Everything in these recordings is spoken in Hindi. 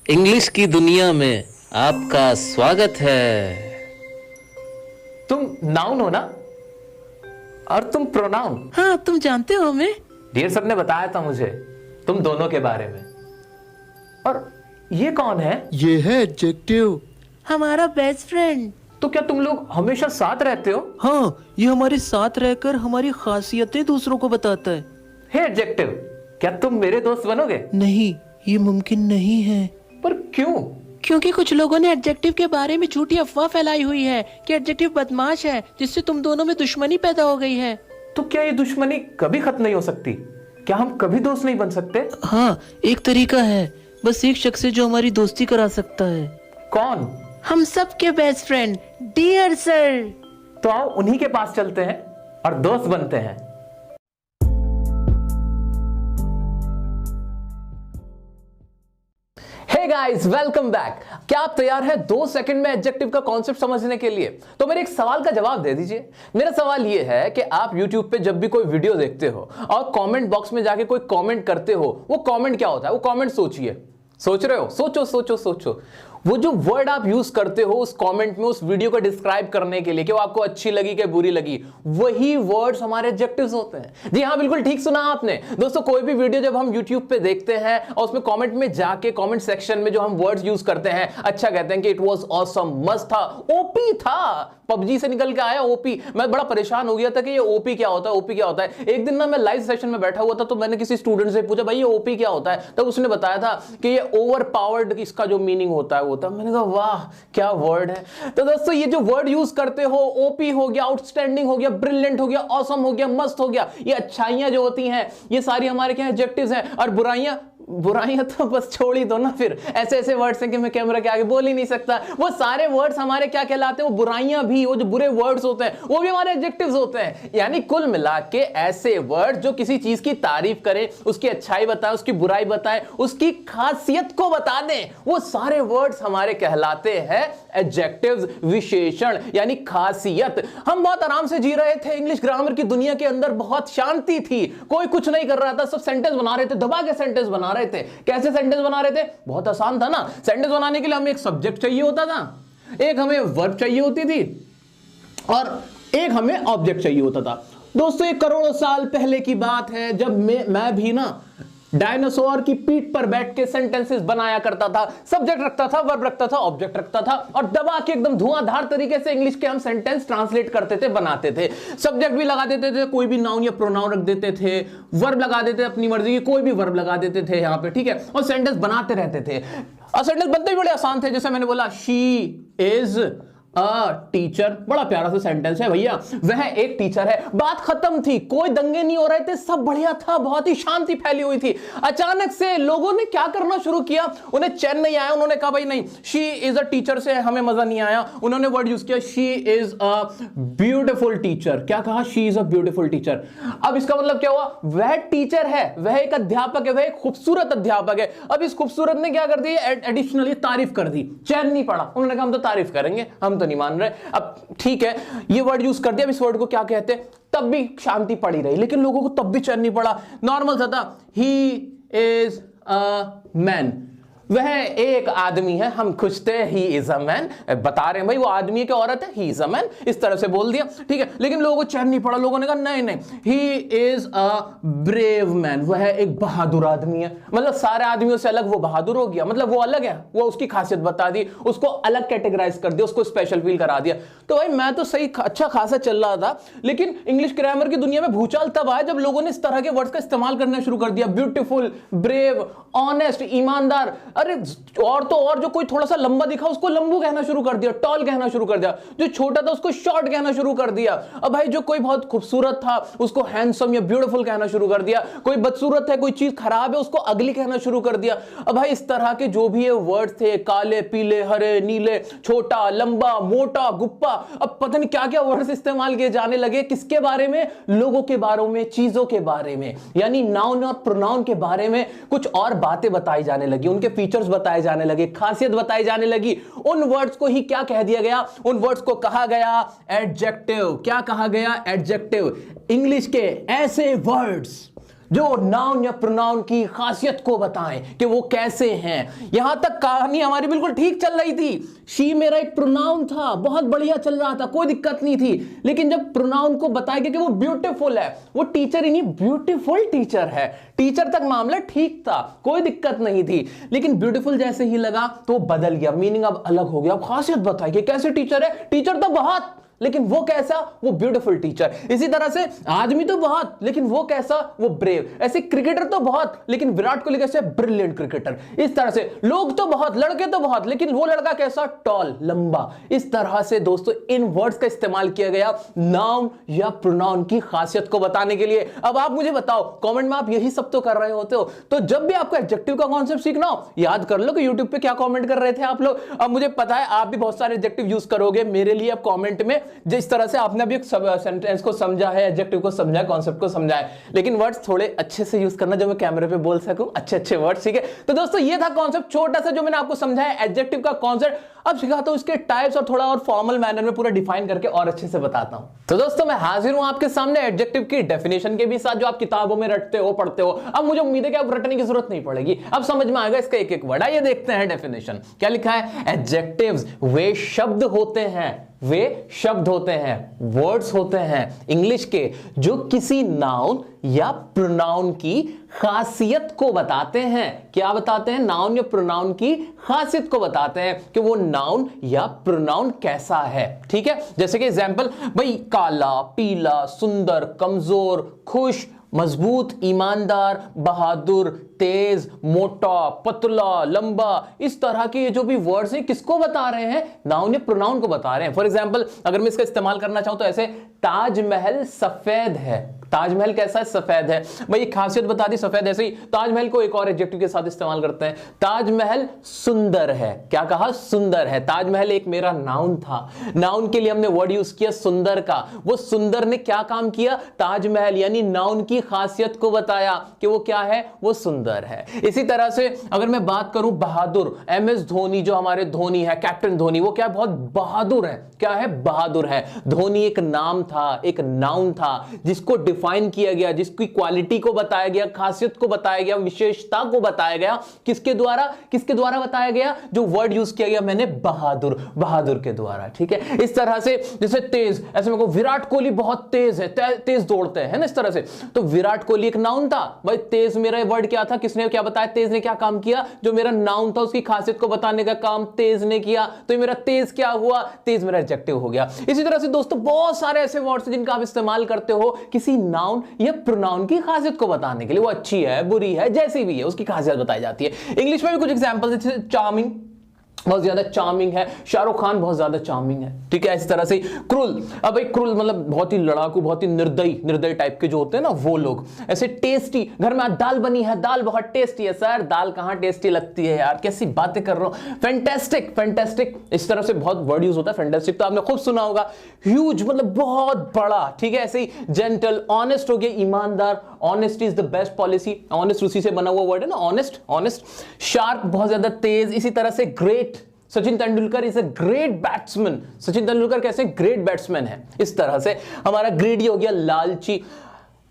इंग्लिश की दुनिया में आपका स्वागत है। तुम नाउन हो ना, और तुम प्रोनाउन। हाँ, तुम जानते हो हमें। डियर सर ने बताया था मुझे तुम दोनों के बारे में। और ये कौन है? ये है एडजेक्टिव। हमारा बेस्ट फ्रेंड। तो क्या तुम लोग हमेशा साथ रहते हो? हाँ, ये हमारे साथ रहकर हमारी खासियतें दूसरों को बताता है। हे एडजेक्टिव, क्या तुम मेरे दोस्त बनोगे? नहीं, ये मुमकिन नहीं है। पर क्यों? क्योंकि कुछ लोगों ने एडजेक्टिव के बारे में झूठी अफवाह फैलाई हुई है कि एडजेक्टिव बदमाश है, जिससे तुम दोनों में दुश्मनी पैदा हो गई है। तो क्या ये दुश्मनी कभी खत्म नहीं हो सकती? क्या हम कभी दोस्त नहीं बन सकते? हाँ, एक तरीका है, बस एक शख्स है जो हमारी दोस्ती करा सकता है। कौन? हम सब के बेस्ट फ्रेंड डियर सर। तो आओ उन्हीं के पास चलते हैं और दोस्त बनते हैं। Hey guys, welcome back. क्या आप तैयार हैं 2 सेकंड में एडजेक्टिव का कॉन्सेप्ट समझने के लिए? तो मेरे एक सवाल का जवाब दे दीजिए। मेरा सवाल यह है कि आप YouTube पे जब भी कोई वीडियो देखते हो और कमेंट बॉक्स में जाके कोई कमेंट करते हो, वो कमेंट क्या होता है? वो कमेंट सोचिए। सोच रहे हो? सोचो सोचो सोचो। वो जो वर्ड आप यूज करते हो उस कमेंट में उस वीडियो को डिस्क्राइब करने के लिए कि वो आपको अच्छी लगी कि बुरी लगी, वही वर्ड्स हमारे एडजेक्टिव्स होते हैं। जी हाँ, बिल्कुल ठीक सुना आपने। दोस्तों, कोई भी वीडियो जब हम YouTube पे देखते हैं और उसमें कमेंट में जाके कमेंट सेक्शन में जो हम वर्ड्स यूज करते हैं, अच्छा कहते हैं कि इट वाज ऑसम, मस्त था, ओपी था, पबजी से निकल के आया ओपी। मैं बड़ा परेशान हो गया था कि ये ओपी क्या होता है, ओपी क्या होता है। एक दिन ना मैं लाइव सेशन में बैठा हुआ था, तो मैंने किसी स्टूडेंट से पूछा, भाई ये ओपी क्या होता है? तब उसने बताया था कि ये ओवर पावर्ड, इसका जो मीनिंग होता है होता है। मैंने कहा वाह क्या वर्ड है। तो दोस्तों, ये जो वर्ड यूज करते हो, ओपी हो गया, आउटस्टैंडिंग हो गया, ब्रिलियंट हो गया, ऑसम हो गया, मस्त हो गया, ये अच्छाइयां जो होती हैं ये सारी हमारे क्या एडजेक्टिव्स हैं। और बुराइयां तो बस छोड़ ही दो ना। फिर ऐसे ऐसे वर्ड्स हैं कि मैं कैमरा के आगे बोल ही नहीं सकता। वो सारे वर्ड्स हमारे क्या कहलाते हैं? वो बुराइयां भी, वो जो बुरे वर्ड्स होते हैं वो भी हमारे एडजेक्टिव्स होते हैं। यानी कुल मिला के ऐसे वर्ड जो किसी चीज की तारीफ करें, उसकी अच्छाई बताएं, उसकी बुराई बताएं, उसकी खासियत को बता दें, वो सारे वर्ड्स हमारे कहलाते हैं एडजेक्टिव्स, विशेषण यानी खासियत। हम बहुत आराम से जी रहे थे इंग्लिश ग्रामर की दुनिया के अंदर, बहुत शांति थी, कोई कुछ नहीं कर रहा था, सब सेंटेंस बना रहे थे, दबा के सेंटेंस बना रहे थे। कैसे सेंटेंस बना रहे थे? बहुत आसान था ना। सेंटेंस बनाने के लिए हमें एक सब्जेक्ट चाहिए होता था, एक हमें वर्ब चाहिए होती थी, और एक हमें ऑब्जेक्ट चाहिए होता था। दोस्तों, एक करोड़ों साल पहले की बात है, जब मैं भी ना डायनासोर की पीठ पर बैठ के सेंटेंसेस बनाया करता था। सब्जेक्ट रखता था, वर्ब रखता था, ऑब्जेक्ट रखता था, और दबा के एकदम धुआंधार तरीके से इंग्लिश के हम सेंटेंस ट्रांसलेट करते थे, बनाते थे। सब्जेक्ट भी लगा देते थे, कोई भी नाउन या प्रोनाउन रख देते थे, वर्ब लगा देते अपनी मर्जी की, कोई भी वर्ब लगा देते थे यहां पे, ठीक है, और सेंटेंस बनाते रहते थे। और सेंटेंस बनते भी बड़े आसान थे। जैसे मैंने बोला, शी इज अ टीचर, बड़ा प्यारा सा सेंटेंस है भैया, वह एक टीचर है। बात खत्म थी, कोई दंगे नहीं हो रहे थे, सब बढ़िया था, बहुत ही शांति फैली हुई थी। अचानक से लोगों ने क्या करना शुरू किया, उन्हें चैन नहीं आया, उन्होंने कहा भाई नहीं, शी इज अ टीचर से हमें मजा नहीं आया। उन्होंने वर्ड यूज किया, she is a beautiful teacher. क्या कहा? She is a beautiful teacher. अब इसका मतलब क्या हुआ? वह टीचर है, वह एक अध्यापक है, वह एक खूबसूरत अध्यापक है। अब इस खूबसूरत ने क्या कर दी? एडिशनली तारीफ कर दी। चैन नहीं पड़ा, उन्होंने कहा हम तो तारीफ करेंगे, हम तो नहीं मान रहे। अब ठीक है, ये वर्ड यूज कर दिया, अब इस वर्ड को क्या कहते हैं? तब भी शांति पड़ी रही, लेकिन लोगों को तब भी चैन नहीं पड़ा। नॉर्मल सा था, ही इज अ मैन, वह एक आदमी है। हम खुश थे, ही इज अ मैन, बता रहे हैं भाई वो आदमी है कि औरत है, ही इज अ मैन, इस तरह से बोल दिया, ठीक है। लेकिन लोगों को चैन नहीं पड़ा, लोगों ने कहा नहीं नहीं, ही इज अ ब्रेव मैन, वह एक बहादुर आदमी है। मतलब सारे आदमियों से अलग वो बहादुर हो गया, मतलब वो अलग है, वो उसकी खासियत बता दी, उसको अलग कैटेगराइज कर दिया, उसको स्पेशल फील करा दिया। तो भाई मैं तो सही अच्छा खासा चल रहा था, लेकिन इंग्लिश ग्रामर की दुनिया में भूचाल तब आया जब लोगों ने इस तरह के वर्ड्स का इस्तेमाल करना शुरू कर दिया। ब्यूटीफुल, ब्रेव, ऑनेस्ट, ईमानदार, अरे और तो और जो कोई थोड़ा सा लंबा दिखा उसको लंबू कहना शुरू कर दिया, टॉल कहना शुरू कर दिया, जो छोटा था उसको शॉर्ट कहना शुरू कर दिया। अब भाई जो कोई बहुत खूबसूरत था उसको हैंडसम या ब्यूटीफुल कहना शुरू कर दिया, कोई बदसूरत है, कोई चीज खराब है उसको अगली कहना शुरू कर दिया। अब भाई इस तरह के जो भी ये वर्ड थे, काले, पीले, हरे, नीले, छोटा, लंबा, मोटा, गुप्पा, अब पता नहीं क्या क्या वर्ड्स इस्तेमाल किए जाने लगे। किसके बारे में? लोगों के बारे में, चीजों के बारे में, यानी नाउन और प्रोनाउन के बारे में कुछ और बातें बताई जाने लगी, उनके फीचर्स बताए जाने लगे, खासियत बताई जाने लगी। उन वर्ड्स को ही क्या कह दिया गया? उन वर्ड्स को कहा गया एडजेक्टिव। क्या कहा गया? एडजेक्टिव। इंग्लिश के ऐसे वर्ड्स जो नाउन या प्रोनाउन की खासियत को बताएं कि वो कैसे हैं। यहां तक कहानी हमारी बिल्कुल ठीक चल रही थी। शी मेरा एक प्रोनाउन था, बहुत बढ़िया चल रहा था, कोई दिक्कत नहीं थी। लेकिन जब प्रोनाउन को बताया गया कि वो ब्यूटीफुल है, वो टीचर ही नहीं ब्यूटीफुल टीचर है, टीचर तक मामला ठीक था, कोई दिक्कत नहीं थी। लेकिन ब्यूटीफुल जैसे ही लगा तो बदल गया, मीनिंग अब अलग हो गया। अब खासियत बताई कि कैसे टीचर है, टीचर तो बहुत, लेकिन वो कैसा, वो ब्यूटीफुल टीचर। इसी तरह से आदमी तो बहुत, लेकिन वो कैसा, वो ब्रेव। ऐसे क्रिकेटर तो बहुत, लेकिन विराट कोहली कैसे, ब्रिलियंट क्रिकेटर। इस तरह से लोग तो बहुत, लड़के तो बहुत, लेकिन वो लड़का कैसा, टॉल, लंबा। इस तरह से दोस्तों इन वर्ड्स का इस्तेमाल किया गया नाउन या प्रोनाउन की खासियत को बताने के लिए। अब आप मुझे बताओ, कमेंट में आप यही सब तो कर रहे होते हो, तो जब भी आपको एडजेक्टिव का कॉन्सेप्ट सीखना हो, याद कर लो कि यूट्यूब पे क्या कमेंट कर रहे थे आप लोग। अब मुझे पता है आप भी बहुत सारे एडजेक्टिव यूज करोगे मेरे लिए अब कमेंट में, जिस तरह से आपने अभी एक सेंटेंस को समझा है, एडजेक्टिव को समझा है, कॉन्सेप्ट को समझा है, लेकिन वर्ड्स थोड़े अच्छे से यूज करना जो मैं कैमरे पे बोल सकूं, अच्छे अच्छे वर्ड्स, ठीक है। तो दोस्तों ये था कॉन्सेप्ट छोटा सा जो मैंने आपको समझाया एडजेक्टिव का कॉन्सेप्ट। अब सिखाता हूं इसके टाइप्स और थोड़ा और फॉर्मल मैनर में पूरा डिफाइन करके और अच्छे से बताता हूं। तो दोस्तों मैं हाजिर हूं आपके सामने एडजेक्टिव की डेफिनेशन के भी साथ, जो आप किताबों में रटते हो, पढ़ते हो। अब मुझे उम्मीद है कि आप रटने की जरूरत नहीं पड़ेगी, अब समझ में आएगा इसका एक एक वर्ड। आइए देखते हैं डेफिनेशन क्या लिखा है। एडजेक्टिव्स वे शब्द होते हैं, वे शब्द होते हैं, वर्ड्स होते हैं इंग्लिश के, जो किसी नाउन या प्रोनाउन की खासियत को बताते हैं। क्या बताते हैं, नाउन या प्रोनाउन की खासियत को बताते हैं कि वो नाउन या प्रोनाउन कैसा है, ठीक है। जैसे कि एग्जांपल, भाई काला, पीला, सुंदर, कमजोर, खुश, मजबूत, ईमानदार, बहादुर, तेज, मोटा, पतला, लंबा, इस तरह के जो भी वर्ड्स हैं किसको बता रहे हैं, नाउन या प्रोनाउन को बता रहे हैं। फॉर एग्जांपल अगर मैं इसका इस्तेमाल करना चाहूं तो ऐसे, ताजमहल सफेद है, ताजमहल कैसा है, सफेद है। भाई एक खासियत बता दी सफेद, ऐसे ही ताजमहल को एक और एडजेक्टिव के साथ इस्तेमाल करते हैं, ताजमहल सुंदर है। क्या कहा, सुंदर है। ताजमहल एक मेरा नाउन था, नाउन के लिए हमने वर्ड यूज किया सुंदर का। वो सुंदर ने क्या काम किया, ताजमहल यानी नाउन की खासियत को बताया कि वो क्या है, वो सुंदर है। इसी तरह से अगर मैं बात करूं बहादुर, MS धोनी जो हमारे धोनी है, कैप्टन धोनी, वो क्या बहुत बहादुर है। क्या है, बहादुर है। धोनी एक नाम था, एक नाउन था जिसको डिफाइन किया गया, जिसकी क्वालिटी को बताया गया, खासियत को बताया गया, विशेषता को बताया गया, किसके द्वारा बताया गया, जो वर्ड यूज किया गया मैंने, बहादुर, बहादुर के द्वारा, ठीक है। इस तरह से जैसे तेज, ऐसे मेरे को विराट कोहली बहुत तेज है, तेज दौड़ते हैं ना, इस तरह से। तो विराट कोहली एक नाउन था, भाई तेज मेरा वर्ड क्या था, किसने क्या बताया, तेज ने क्या काम किया, जो मेरा नाउन था उसकी खासियत को बताने का काम तेज ने किया, तो मेरा तेज क्या हुआ, तेज मेरा एडजेक्टिव हो गया। इसी तरह से दोस्तों बहुत सारे ऐसे वर्ड्स जिनका आप इस्तेमाल करते हो किसी नाउन या प्रोनाउन की खासियत को बताने के लिए, वो अच्छी है, बुरी है, जैसी भी है उसकी खासियत बताई जाती है। इंग्लिश में भी कुछ एग्जांपल, जैसे चार्मिंग, बहुत ज्यादा चार्मिंग है, शाहरुख खान बहुत ज्यादा चार्मिंग है, ठीक है। इस तरह से क्रूल, अब एक क्रूल मतलब बहुत ही लड़ाकू, बहुत ही निर्दयी टाइप के जो होते हैं ना वो लोग। ऐसे टेस्टी, घर में आज दाल बनी है, दाल बहुत टेस्टी है। सर दाल कहां टेस्टी लगती है यार, कैसी बातें कर रहा हूं। फैंटास्टिक, फैंटास्टिक, इस तरह से बहुत वर्ड यूज होता है। फैंटास्टिक तो आपने खूब सुना होगा। ह्यूज मतलब बहुत बड़ा, ठीक है। ऐसे ही जेंटल, ऑनेस्ट हो गया, ईमानदार, honesty is the best policy, honest उसी से बना हुआ वर्ड है ना, ऑनेस्ट। शार्प बहुत ज्यादा तेज। इसी तरह से great, Sachin Tendulkar is a great batsman, Sachin Tendulkar कैसे ग्रेट बैट्समैन है। इस तरह से हमारा ग्रीडी हो गया, लालची।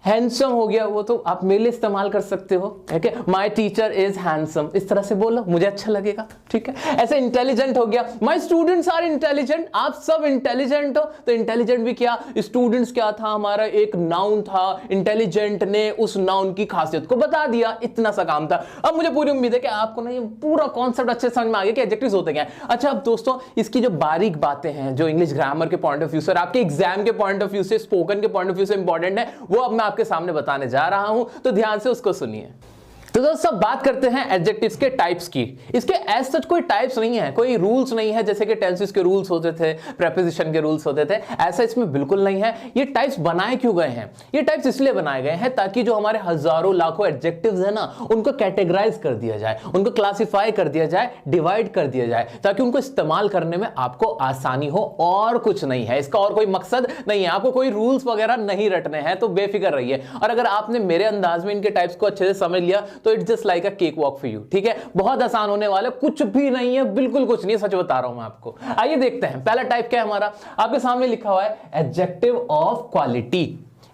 हैंडसम हो गया, वो तो आप मेरे लिए इस्तेमाल कर सकते हो, ठीक है। माय टीचर इज हैंडसम, इस तरह से बोलो, मुझे अच्छा लगेगा, ठीक है। ऐसे इंटेलिजेंट हो गया, माय स्टूडेंट्स आर इंटेलिजेंट, आप सब इंटेलिजेंट हो। तो इंटेलिजेंट भी क्या, स्टूडेंट्स क्या था, हमारा एक नाउन था, इंटेलिजेंट ने उस नाउन की खासियत को बता दिया, इतना सा काम था। अब मुझे पूरी उम्मीद है कि आपको ना ये पूरा कॉन्सेप्ट अच्छे समझ में आ गया कि एडजेक्टिव्स होते क्या हैं। अच्छा अब दोस्तों इसकी जो बारीक बातें हैं, जो इंग्लिश ग्रामर के पॉइंट ऑफ व्यू से और आपके एग्जाम के पॉइंट ऑफ व्यू से, स्पोकन के पॉइंट ऑफ व्यू से इंपॉर्टेंट है, वो अब मैं आपके सामने बताने जा रहा हूं, तो ध्यान से उसको सुनिए। तो दोस्तों बात करते हैं एडजेक्टिव्स के टाइप्स की। इसके एज सच कोई टाइप्स नहीं है, कोई रूल्स नहीं है, जैसे कि टेंसेस के रूल्स होते थे, प्रेपोजिशन के रूल्स होते थे, ऐसा इसमें बिल्कुल नहीं है। ये टाइप्स बनाए क्यों गए हैं, ये टाइप्स इसलिए बनाए गए हैं ताकि जो हमारे हजारों लाखों एडजेक्टिव्स है ना, उनको कैटेगराइज कर दिया जाए, उनको क्लासिफाई कर दिया जाए, डिवाइड कर दिया जाए, ताकि उनको इस्तेमाल करने में आपको आसानी हो, और कुछ नहीं है। इसका और कोई मकसद नहीं है, आपको कोई रूल्स वगैरह नहीं रटने हैं, तो बेफिक्र रहिए। और अगर आपने मेरे अंदाज में इनके टाइप्स को अच्छे से समझ लिया तो it's just like a cake walk for you, ठीक है। बहुत आसान होने वाला, कुछ भी नहीं है, बिल्कुल कुछ नहीं है, सच बता रहा हूं मैं आपको। आइए देखते हैं पहला टाइप क्या है हमारा, आपके सामने लिखा हुआ है एडजेक्टिव ऑफ क्वालिटी।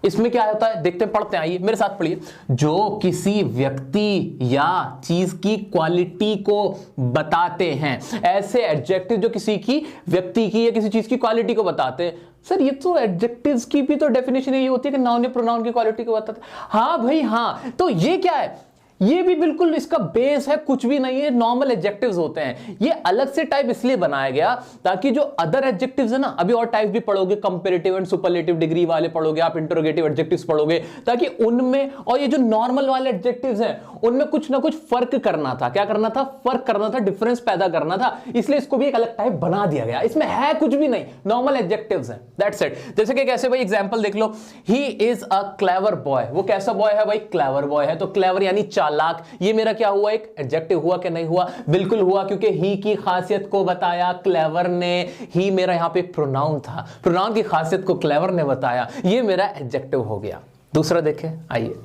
इसमें क्या होता है देखते हैं, पढ़ते हैं, आइए मेरे साथ पढ़िए। जो किसी व्यक्ति या चीज की क्वालिटी को बताते हैं, ऐसे एडजेक्टिव जो किसी की व्यक्ति की या किसी चीज की क्वालिटी को बताते हैं। सर ये तो एडजेक्टिव्स की भी तो डेफिनेशन यही होती है कि नाउन या प्रोनाउन की क्वालिटी को बताते हैं। हाँ भाई हाँ, तो ये क्या है, ये भी बिल्कुल इसका बेस है, कुछ भी नहीं है, नॉर्मल एडजेक्टिव्स होते हैं। ये अलग से टाइप इसलिए बनाया गया ताकि जो अदर एडजेक्टिव्स है ना, अभी और टाइप भी पढ़ोगे, कंपैरेटिव एंड सुपरलेटिव डिग्री वाले पढ़ोगे आप, इंटरोगेटिव एडजेक्टिव्स पढ़ोगे, ताकि उनमें और ये जो नॉर्मल वाले एडजेक्टिव्स हैं उनमें कुछ ना कुछ फर्क करना था। क्या करना था? फर्क करना था, डिफरेंस पैदा करना था, इसलिए इसको भी एक अलग टाइप बना दिया गया। इसमें है कुछ भी नहीं, नॉर्मल एडजेक्टिव्स हैं, दैट्स इट। जैसे कि कैसे भाई, एग्जांपल देख लो, he is a clever boy. वो कैसा बॉय है भाई? क्लेवर बॉय है। तो क्लेवर यानी चालाक, ये मेरा क्या हुआ? एक एडजेक्टिव हुआ कि नहीं हुआ? बिल्कुल हुआ, क्योंकि ही की खासियत को बताया क्लेवर ने। ही मेरा यहां पे प्रोनाउन था, प्रोनाउन की खासियत को क्लेवर ने बताया, ये मेरा एडजेक्टिव हो गया। दूसरा देखें, आइए,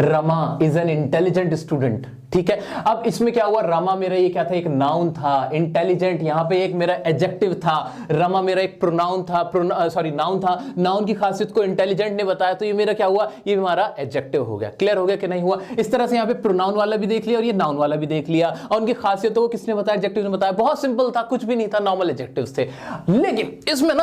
Rama is an intelligent student. ठीक है, अब इसमें क्या हुआ? रमा मेरा ये क्या था? एक नाउन था। इंटेलिजेंट यहां पे एक मेरा एडजेक्टिव था। रमा मेरा एक प्रोनाउन था, नाउन था। नाउन की खासियत को इंटेलिजेंट ने बताया, तो ये मेरा क्या हुआ? ये हमारा एडजेक्टिव हो गया। क्लियर हो गया कि नहीं हुआ? इस तरह से यहां पे प्रोनाउन वाला भी देख लिया और ये नाउन वाला भी देख लिया, और उनकी खासियतों को किसने बताया? एडजेक्टिव ने बताया। बहुत सिंपल था, कुछ भी नहीं था, नॉर्मल एडजेक्टिव्स थे। लेकिन इसमें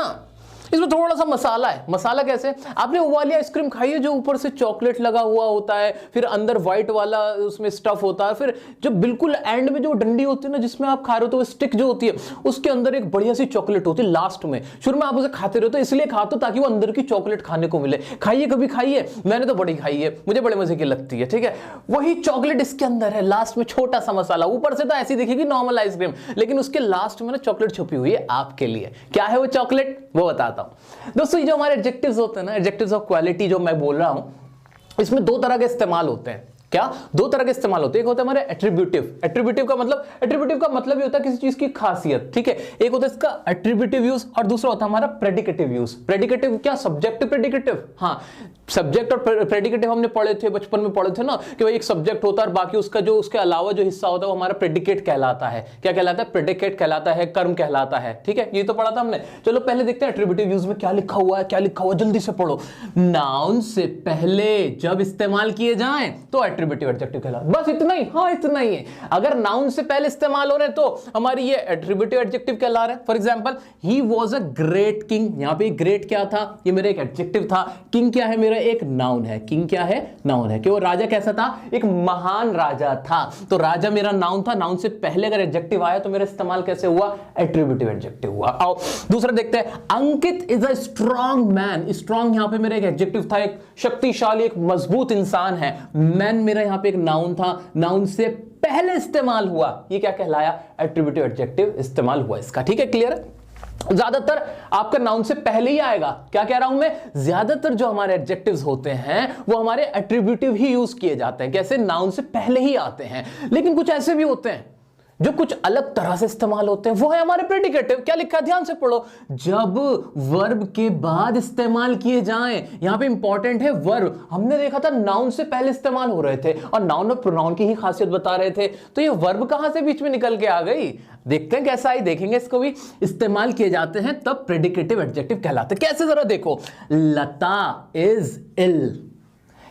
थोड़ा सा मसाला है। मसाला कैसे? आपने वो वाली आइसक्रीम खाई है जो ऊपर से चॉकलेट लगा हुआ होता है, फिर अंदर व्हाइट वाला उसमें स्टफ होता है, फिर जो बिल्कुल एंड में जो डंडी होती है ना जिसमें आप खा रहे हो, तो वो स्टिक जो होती है उसके अंदर एक बढ़िया सी चॉकलेट होती है लास्ट में। शुरू में आप उसे खाते रहो तो इसलिए खाते हो ताकि वो अंदर की चॉकलेट खाने को मिले। खाइए, कभी खाइए, मैंने तो बड़ी खाई है, मुझे बड़े मजे की लगती है। ठीक है, वही चॉकलेट इसके अंदर है, लास्ट में छोटा सा मसाला। ऊपर से तो ऐसी दिखेगी नॉर्मल आइसक्रीम, लेकिन उसके लास्ट में ना चॉकलेट छुपी हुई है आपके लिए। क्या है वो चॉकलेट? वो बताता हूं दोस्तों। ये जो हमारे एडजेक्टिव्स होते हैं ना, एडजेक्टिव्स ऑफ क्वालिटी जो मैं बोल रहा हूं, इसमें दो तरह के इस्तेमाल होते हैं। क्या? दो तरह के इस्तेमाल होते हैं। एक होता है हमारे एट्रीब्यूटिव। एट्रीब्यूटिव का मतलब ये होता है किसी चीज की खासियत। ठीक है, एक होता है इसका एट्रीब्यूटिव यूज और दूसरा होता है हमारा प्रेडिकेटिव यूज। प्रेडिकेटिव क्या? Subjective predicative. हाँ, सब्जेक्ट और प्रेडिकेटिव हमने पढ़े थे, बचपन में पढ़े थे ना, कि भाई एक सब्जेक्ट होता है और बाकी उसका जो उसके अलावा जो हिस्सा होता है वो हमारा प्रेडिकेट कहलाता है। क्या कहलाता है? प्रेडिकेट कहलाता है, कर्म कहलाता है। ठीक है, ये तो पढ़ा था हमने। चलो पहले देखते हैं एट्रीब्यूटिव यूज में क्या लिखा हुआ है। क्या लिखा हुआ? जल्दी से पढ़ो। नाउन से पहले जब इस्तेमाल किए जाएं तो एट्रीब्यूटिव एडजेक्टिव कहलाता है। बस इतना ही। हाँ, इतना ही है। अगर नाउन से पहले इस्तेमाल हो रहे हैं तो हमारी ये एट्रीब्यूटिव एडजेक्टिव कहला रहे हैं। For example, he was a great king. यहां पे ग्रेट क्या था? ये मेरा एक एडजेक्टिव था। किंग क्या है? मेरा एक नाउन है। किंग क्या है? नाउन है। कि वो राजा कैसा था? एक महान राजा था। तो राजा मेरा नाउन था, नाउन से पहले अगर एडजेक्टिव आया तो मेरा इस्तेमाल कैसे हुआ? एट्रीब्यूटिव एडजेक्टिव हुआ। आओ दूसरा देखते हैं। Ankit is a strong man. Strong यहां पे मेरा एक एडजेक्टिव था, एक शक्तिशाली, एक मजबूत इंसान है। मैन मेरा यहां पे एक नाउन था, नाउन से पहले इस्तेमाल हुआ, ये क्या कहलाया? एट्रीब्यूटिव एडजेक्टिव इस्तेमाल हुआ इसका। ठीक है, क्लियर? ज्यादातर आपका नाउन से पहले ही आएगा। क्या कह रहा हूं मैं? ज्यादातर जो हमारे एडजेक्टिव्स होते हैं वो हमारे एट्रीब्यूटिव ही यूज किए जाते हैं। कैसे? नाउन से पहले ही आते हैं। लेकिन कुछ ऐसे भी होते हैं जो कुछ अलग तरह से इस्तेमाल होते हैं, वो है हमारे प्रेडिकेटिव। क्या लिखा है? ध्यान से पढ़ो। जब वर्ब के बाद इस्तेमाल किए जाएं, यहां पे इंपॉर्टेंट है वर्ब। हमने देखा था नाउन से पहले इस्तेमाल हो रहे थे और नाउन और प्रोनाउन की ही खासियत बता रहे थे, तो ये वर्ब कहां से बीच में निकल के आ गई? देखते हैं कैसा आई, देखेंगे इसको भी। इस्तेमाल किए जाते हैं तब प्रेडिकेटिव एडजेक्टिव कहलाते हैं। कैसे? जरा देखो। लता इज इल।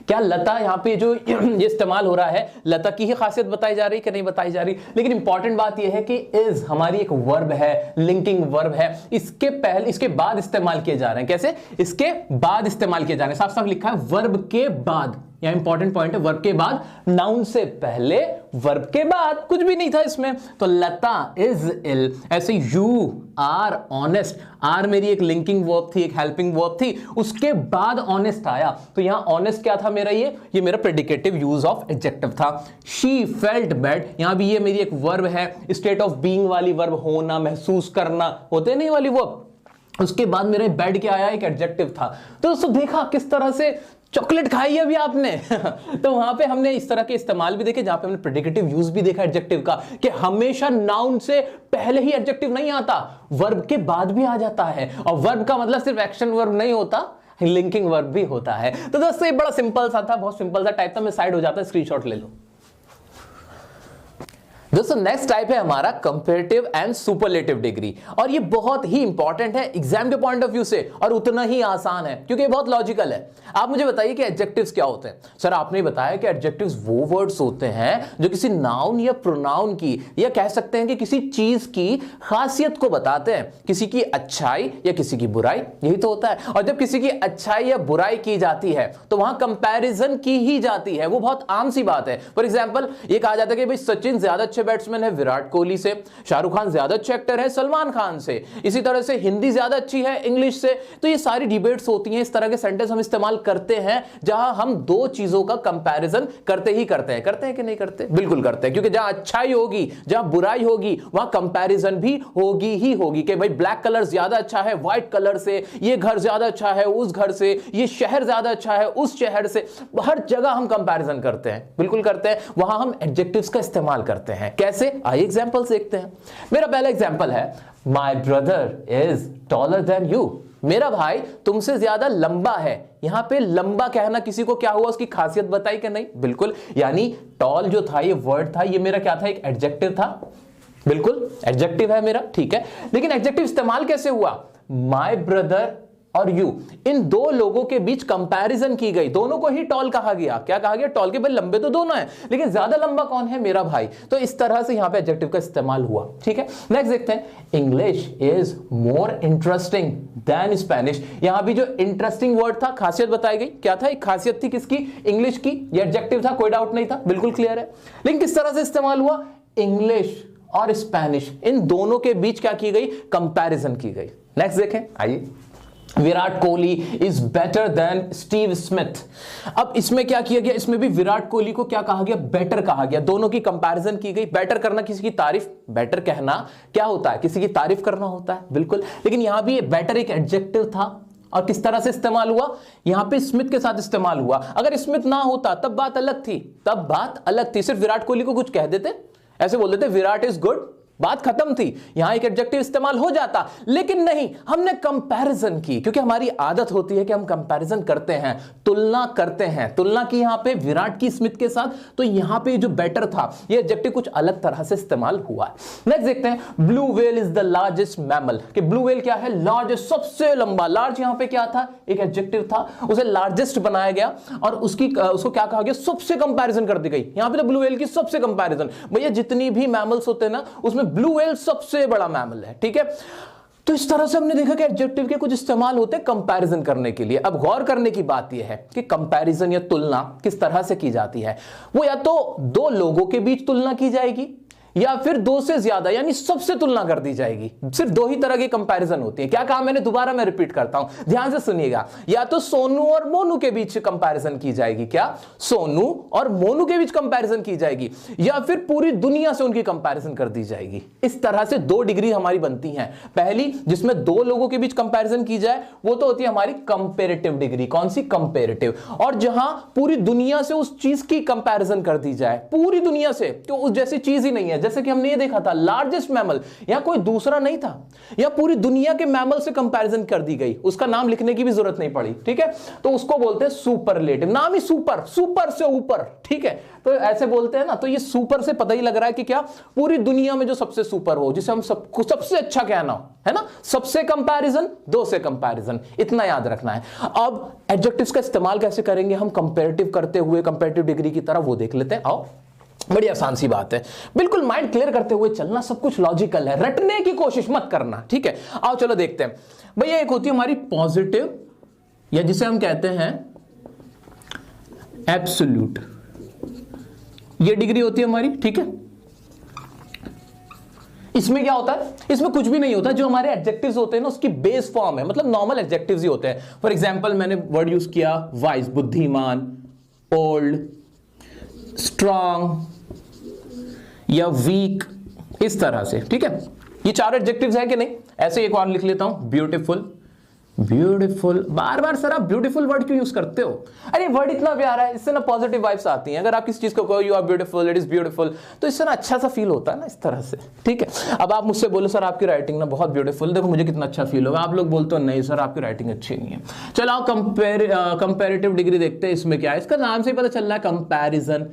क्या लता यहां पे जो ये इस्तेमाल हो रहा है, लता की ही खासियत बताई जा रही कि नहीं बताई जा रही? लेकिन इंपॉर्टेंट बात यह है कि इज हमारी एक वर्ब है, लिंकिंग वर्ब है। इसके बाद इस्तेमाल किए जा रहे हैं। कैसे? इसके बाद इस्तेमाल किए जा रहे हैं। साफ साफ लिखा है वर्ब के बाद। यहां इंपॉर्टेंट पॉइंट है, वर्ब के बाद, नाउन से पहले, वर्ब के बाद, कुछ भी नहीं था इसमें। तो लता इज इल। ऐसे यू आर ऑनेस्ट। आर मेरी एक लिंकिंग वर्ब थी, एक हेल्पिंग वर्ब थी, उसके बाद ऑनेस्ट आया, तो यहां ऑनेस्ट क्या था मेरा? ये मेरा प्रेडिकेटिव यूज ऑफ एडजेक्टिव था। She felt bad. यहां भी ये मेरी एक वर्ब है, स्टेट ऑफ बीइंग वाली वर्ब, होना, महसूस करना, होते नहीं वाली वर्ब। उसके बाद मेरे बैड क्या आया? एक एडजेक्टिव था। तो दोस्तों देखा किस तरह से चॉकलेट खाई अभी आपने तो वहां पे हमने इस तरह के इस्तेमाल भी देखे, जहां पे हमने प्रेडिकेटिव यूज भी देखा एडजेक्टिव का, कि हमेशा नाउन से पहले ही एडजेक्टिव नहीं आता, वर्ब के बाद भी आ जाता है। और वर्ब का मतलब सिर्फ एक्शन वर्ब नहीं होता, लिंकिंग वर्ब भी होता है। तो दोस्तों ये बड़ा सिंपल सा था, बहुत सिंपल सा टाइप था। मैं साइड हो जाता है, स्क्रीनशॉट ले लो। दोस्तों नेक्स्ट टाइप है हमारा कंपैरेटिव एंड सुपरलेटिव डिग्री, और ये बहुत ही इंपॉर्टेंट है एग्जाम के पॉइंट ऑफ व्यू से और उतना ही आसान है क्योंकि ये बहुत लॉजिकल है। आप मुझे बताइए कि एडजेक्टिव्स क्या होते हैं। सर आपने बताया कि एडजेक्टिव्स वो वर्ड्स होते हैं जो किसी नाउन या प्रोनाउन की, या कह सकते हैं कि किसी चीज की खासियत को बताते हैं, किसी की अच्छाई या किसी की बुराई, यही तो होता है। और जब किसी की अच्छाई या बुराई की जाती है तो वहां कंपैरिजन की ही जाती है, वो बहुत आम सी बात है। फॉर एग्जांपल ये कहा जाता है कि भाई सचिन ज्यादा अच्छे बैट्समैन है विराट कोहली से, शाहरुख खान ज्यादा अच्छे एक्टर है सलमान खान से, इसी तरह से हिंदी ज्यादा अच्छी है इंग्लिश से। तो ये सारी डिबेट्स होती हैं, इस तरह के सेंटेंस हम इस्तेमाल करते हैं जहां हम दो चीजों का कंपैरिजन करते हैं कि नहीं करते? बिल्कुल करते हैं, क्योंकि जहां अच्छाई होगी जहां बुराई होगी वहां कंपैरिजन भी होगी ही होगी कि भाई ब्लैक कलर ज्यादा अच्छा है व्हाइट कलर से, ये घर ज्यादा अच्छा है उस घर से, ये शहर ज्यादा अच्छा है उस शहर से। हर जगह हम कंपैरिजन करते हैं, बिल्कुल करते हैं। वहां हम एडजेक्टिव्स का इस्तेमाल करते हैं। कैसे? आइए एग्जांपल्स देखते हैं। मेरा पहला एग्जांपल है my brother is taller than you. मेरा भाई तुमसे ज्यादा लंबा है। यहां पे लंबा कहना किसी को क्या हुआ, उसकी खासियत बताई कि नहीं? बिल्कुल। यानी टॉल जो था ये वर्ड था, ये मेरा क्या था? एक एडजेक्टिव था। बिल्कुल एडजेक्टिव है मेरा, ठीक है। लेकिन एडजेक्टिव इस्तेमाल कैसे हुआ? माय ब्रदर और यू, इन दो लोगों के बीच कंपैरिजन की गई, दोनों को ही टॉल कहा गया। क्या कहा गया? टॉल के। भाई लंबे तो दोनों हैं लेकिन ज्यादा लंबा कौन है? मेरा भाई। तो इस तरह से यहां पे एडजेक्टिव का इस्तेमाल हुआ, ठीक है। नेक्स्ट देखते हैं, English is more interesting than Spanish. यहां भी जो इंटरेस्टिंग वर्ड था खासियत बताई गई। क्या था? एक खासियत थी किसकी? इंग्लिश की। ये एडजेक्टिव था, कोई डाउट नहीं था, बिल्कुल क्लियर है। लेकिन किस तरह से इस्तेमाल हुआ? इंग्लिश और स्पेनिश इन दोनों के बीच क्या की गई? कंपैरिजन की गई। नेक्स्ट देखें, आइए। Virat Kohli is better than Steve Smith. अब इसमें क्या किया गया? इसमें भी विराट कोहली को क्या कहा गया? बेटर कहा गया। दोनों की कंपैरिजन की गई। बेटर करना किसी की तारीफ, बेटर कहना क्या होता है? किसी की तारीफ करना होता है, बिल्कुल। लेकिन यहां भी बेटर एक एडजेक्टिव था और किस तरह से इस्तेमाल हुआ? यहां पे स्मिथ के साथ इस्तेमाल हुआ। अगर स्मिथ ना होता तब बात अलग थी, तब बात अलग थी। सिर्फ विराट कोहली को कुछ कह देते, ऐसे बोल देते विराट इज गुड, बात खत्म थी। यहां एक एडजेक्टिव इस्तेमाल हो जाता, लेकिन नहीं, हमने कंपैरिजन की, क्योंकि हमारी आदत होती है कि हम कंपैरिजन करते हैं, तुलना करते हैं। तुलना की यहां पे विराट की स्मिथ के साथ, तो यहां पे जो बेटर था ये एडजेक्टिव कुछ अलग तरह से इस्तेमाल हुआ। नेक्स्ट देखते हैं, blue whale is the largest mammal. कि ब्लू व्हेल क्या है? लार्जेस्ट, सबसे लंबा। लार्ज यहां पे क्या था? एक एडजेक्टिव था, उसे लार्जेस्ट बनाया गया और उसको क्या कहा गया? सबसे कंपैरिजन कर दी गई। यहां पे तो ब्लू व्हेल की सबसे कंपैरिजन। भैया जितनी भी मैमल्स होते हैं ना उसमें ब्लू व्हेल सबसे बड़ा मैमल है, ठीक है। तो इस तरह से हमने देखा कि एडजेक्टिव के कुछ इस्तेमाल होते हैं कंपैरिजन करने के लिए। अब गौर करने की बात यह है कि कंपैरिजन या तुलना किस तरह से की जाती है। वो या तो दो लोगों के बीच तुलना की जाएगी या फिर दो से ज्यादा यानी सबसे तुलना कर दी जाएगी। सिर्फ दो ही तरह की कंपैरिजन होती है। क्या कहा मैंने? दोबारा मैं रिपीट करता हूं, ध्यान से सुनिएगा। या तो सोनू और मोनू के बीच कंपैरिजन की जाएगी। क्या? सोनू और मोनू के बीच कंपैरिजन की जाएगी, या फिर पूरी दुनिया से उनकी कंपैरिजन कर दी जाएगी। इस तरह से दो डिग्री हमारी बनती हैं। पहली जिसमें दो लोगों के बीच कंपैरिजन की जाए वो तो होती है हमारी कंपैरेटिव डिग्री। कौन सी? कंपैरेटिव। और जहां पूरी दुनिया से उस चीज की कंपैरिजन कर दी जाए, पूरी दुनिया से, तो उस जैसी चीज ही नहीं है। जैसे कि हमने ये देखा था लार्जेस्ट मैमल, यहां कोई दूसरा नहीं था, यहां पूरी दुनिया के मैमल से कंपैरिजन कर दी गई। उसका नाम लिखने की भी जरूरत नहीं पड़ी, ठीक है। तो उसको बोलते हैं सुपरलेटिव। नाम ही सुपर, सुपर से ऊपर, ठीक है। तो ऐसे बोलते हैं ना, तो ये सुपर से पता ही लग रहा है कि क्या? पूरी दुनिया में जो सबसे सुपर हो, जिसे हम सबको सबसे अच्छा कहना हो, है ना। सबसे कंपैरिजन, दो से कंपैरिजन, इतना याद रखना है। अब एडजेक्टिव्स का इस्तेमाल कैसे करेंगे हम कंपैरेटिव करते हुए, कंपैरेटिव डिग्री की तरह, वो देख लेते हैं। आओ, बड़ी आसान सी बात है, बिल्कुल माइंड क्लियर करते हुए चलना, सब कुछ लॉजिकल है, रटने की कोशिश मत करना, ठीक है। आओ चलो देखते हैं। भैया एक होती है हमारी पॉजिटिव, या जिसे हम कहते हैं एब्सोल्यूट, ये डिग्री होती है हमारी, ठीक है। इसमें क्या होता है? इसमें कुछ भी नहीं होता। जो हमारे एडजेक्टिव्स होते हैं ना उसकी बेस फॉर्म है, मतलब नॉर्मल एडजेक्टिव्स ही होते हैं। फॉर एग्जांपल मैंने वर्ड यूज किया वाइज, बुद्धिमान, ओल्ड, स्ट्रांग या वीक, इस तरह से, ठीक है। ये चार एडजेक्टिव्स हैं कि नहीं? ऐसे एक और लिख लेता हूं, ब्यूटीफुल। ब्यूटीफुल, बार बार सर आप ब्यूटीफुल वर्ड क्यों यूज करते हो? अरे वर्ड इतना प्यारा है, इससे ना पॉजिटिव वाइब्स आती हैं। अगर आप किसी चीज को कहो you are beautiful, it is beautiful, तो इससे ना अच्छा सा फील होता है ना, इस तरह से, ठीक है। अब आप मुझसे बोलो सर आपकी राइटिंग ना बहुत ब्यूटीफुल, देखो मुझे कितना अच्छा फील होगा। आप लोग बोलते हो नहीं सर आपकी राइटिंग अच्छी नहीं है। चलो कंपैरेटिव डिग्री देखते हैं। इसमें क्या है? इसका नाम से ही पता चल रहा है कंपैरिजन।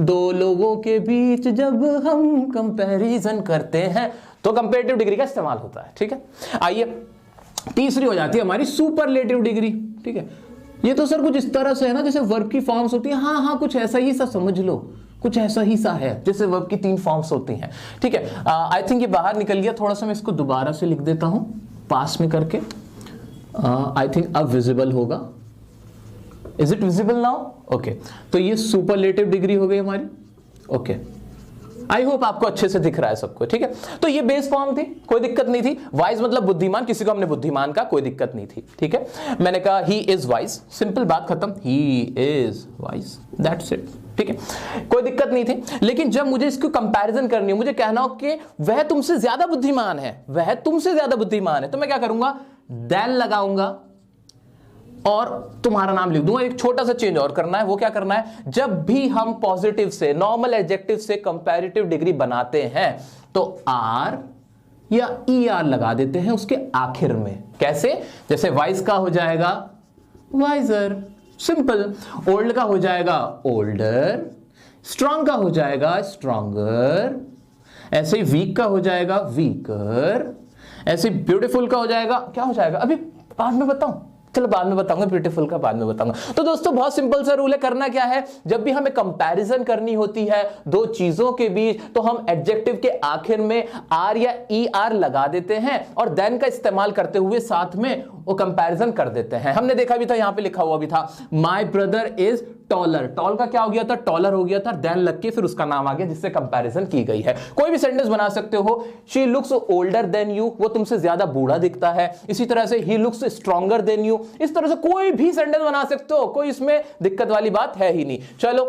दो लोगों के बीच जब हम कंपैरिजन करते हैं तो कंपैरेटिव डिग्री का इस्तेमाल होता है। ठीक है, आइए तीसरी हो जाती है हमारी सुपरलेटिव डिग्री। ठीक है, ये तो सर कुछ इस तरह से है ना जैसे वर्ब की फॉर्म्स होती है। हाँ हाँ, कुछ ऐसा ही सा समझ लो, कुछ ऐसा ही सा है जैसे वर्ब की 3 फॉर्म्स होती हैं। ठीक है, आई थिंक ये बाहर निकल गया, थोड़ा सा मैं इसको दोबारा से लिख देता हूं पास में करके। आई थिंक अब विजिबल होगा। Is it visible now? Okay, तो ये सुपरलेटिव डिग्री हो गई हमारी। ओके, आई होप आपको अच्छे से दिख रहा है सबको। ठीक है, तो ये बेस फॉर्म थी, कोई दिक्कत नहीं थी। वाइज मतलब बुद्धिमान, किसी को हमने बुद्धिमान का, कोई दिक्कत नहीं थी। ठीक है, मैंने कहा ही इज वाइज, सिंपल बात खत्म, he is wise, that's it. ठीक है, कोई दिक्कत नहीं थी। लेकिन जब मुझे इसको कंपैरिजन करनी हो, मुझे कहना हो कि वह तुमसे ज्यादा बुद्धिमान है, वह तुमसे ज्यादा बुद्धिमान है, तो मैं क्या करूंगा, देन लगाऊंगा और तुम्हारा नाम लिख दूंगा। एक छोटा सा चेंज और करना है, वो क्या करना है, जब भी हम पॉजिटिव से, नॉर्मल एडजेक्टिव से कंपैरेटिव डिग्री बनाते हैं तो आर या ई आर लगा देते हैं उसके आखिर में। कैसे? जैसे वाइज का हो जाएगा वाइजर, सिंपल। ओल्ड का हो जाएगा ओल्डर, स्ट्रांग का हो जाएगा स्ट्रॉन्गर, ऐसे ही वीक का हो जाएगा वीकर, ऐसे ब्यूटीफुल का हो जाएगा, क्या हो जाएगा अभी बाद में बताऊं, चलो बाद में बताऊंगा, ब्यूटीफुल का बाद में बताऊंगा। तो दोस्तों बहुत सिंपल सा रूल है, करना क्या है, जब भी हमें कंपैरिजन करनी होती है दो चीजों के बीच, तो हम एडजेक्टिव के आखिर में आर या ई आर लगा देते हैं और देन का इस्तेमाल करते हुए साथ में वो कंपैरिजन कर देते हैं। हमने देखा भी था, यहां पे लिखा हुआ भी था, my brother is taller, tall का क्या हो गया था, टॉलर हो गया था, देन लग के फिर उसका नाम आ गया जिससे कंपैरिजन की गई है। कोई भी सेंटेंस बना सकते हो, she looks older than you, वो तुमसे ज्यादा बूढ़ा दिखता है। इसी तरह से he looks stronger than you, इस तरह से कोई भी सेंटेंस बना सकते हो, कोई इसमें दिक्कत वाली बात है ही नहीं। चलो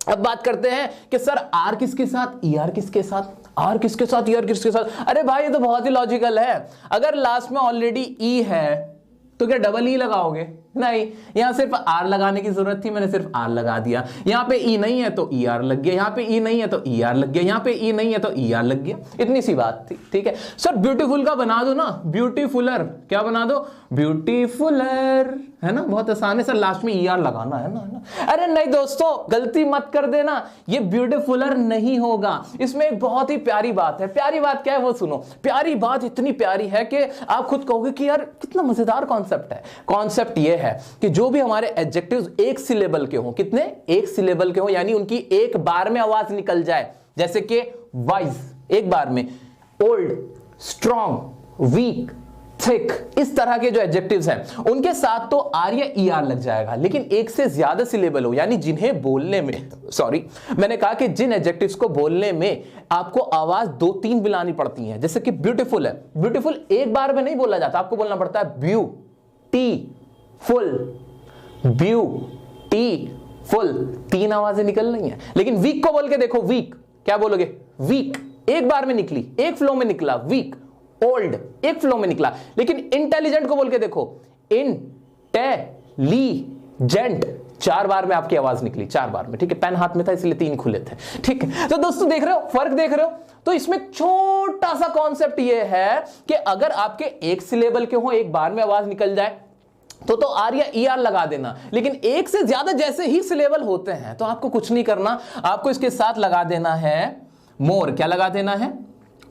अब बात करते हैं कि सर आर किसके साथ, ई आर किसके साथ, आर किसके साथ, ई आर किसके साथ। अरे भाई ये तो बहुत ही लॉजिकल है, अगर लास्ट में ऑलरेडी ई है तो क्या डबल ई लगाओगे? नहीं, यहां सिर्फ आर लगाने की जरूरत थी, मैंने सिर्फ आर लगा दिया। यहां पे ई नहीं है तो ई आर लग गया, यहां पे ई नहीं है तो ई आर लग गया, यहां पे ई नहीं है तो ई आर लग गया, इतनी सी बात थी। ठीक है सर, ब्यूटीफुल का बना दो ना, ब्यूटीफुलर, क्या बना दो, ब्यूटीफुलर, है ना, बहुत आसान है सर, लास्ट में ई आर लगाना है ना। अरे नहीं दोस्तों, गलती मत कर देना, ये ब्यूटीफुलर नहीं होगा। इसमें एक बहुत ही प्यारी बात है, प्यारी बात क्या है वो सुनो। प्यारी बात इतनी प्यारी है कि आप खुद कहोगे कि यार कितना मजेदार कॉन्सेप्ट है। कॉन्सेप्ट ये है कि जो भी हमारे एडजेक्टिव्स एक सिलेबल के हों, कितने, एक सिलेबल के हों, यानी उनकी एक बार में आवाज निकल जाए, जैसे कि वाइज एक बार में, ओल्ड, स्ट्रॉन्ग, वीक, थिक, इस तरह के जो एडजेक्टिव्स हैं उनके साथ तो आर या ई आर लग जाएगा। लेकिन एक से ज्यादा सिलेबल हो, यानी जिन्हें बोलने में, सॉरी मैंने कहा कि जिन एडजेक्टिव्स को बोलने में आपको आवाज 2-3 मिलानी पड़ती है, जैसे कि ब्यूटीफुल है, ब्यूटीफुल एक बार में नहीं बोला जाता, आपको बोलना पड़ता है ब्यूटीफुल, ब्यूटीफुल, 3 आवाजें निकल रही हैं। लेकिन वीक को बोल के देखो, वीक, क्या बोलोगे, वीक, एक बार में निकली, एक फ्लो में निकला, वीक। ओल्ड एक फ्लो में निकला। लेकिन इंटेलिजेंट को बोल के देखो, इंटेलिजेंट, 4 बार में आपकी आवाज निकली, 4 बार में। ठीक है, पेन हाथ में था इसलिए 3 खुले थे। ठीक है, तो दोस्तों देख रहे हो, फर्क देख रहे हो। तो इसमें छोटा सा कॉन्सेप्ट यह है कि अगर आपके एक सिलेबल के हो, एक बार में आवाज निकल जाए तो आर या ई आर लगा देना। लेकिन एक से ज्यादा जैसे ही सिलेबल होते हैं तो आपको कुछ नहीं करना, आपको इसके साथ लगा देना है मोर। क्या लगा देना है,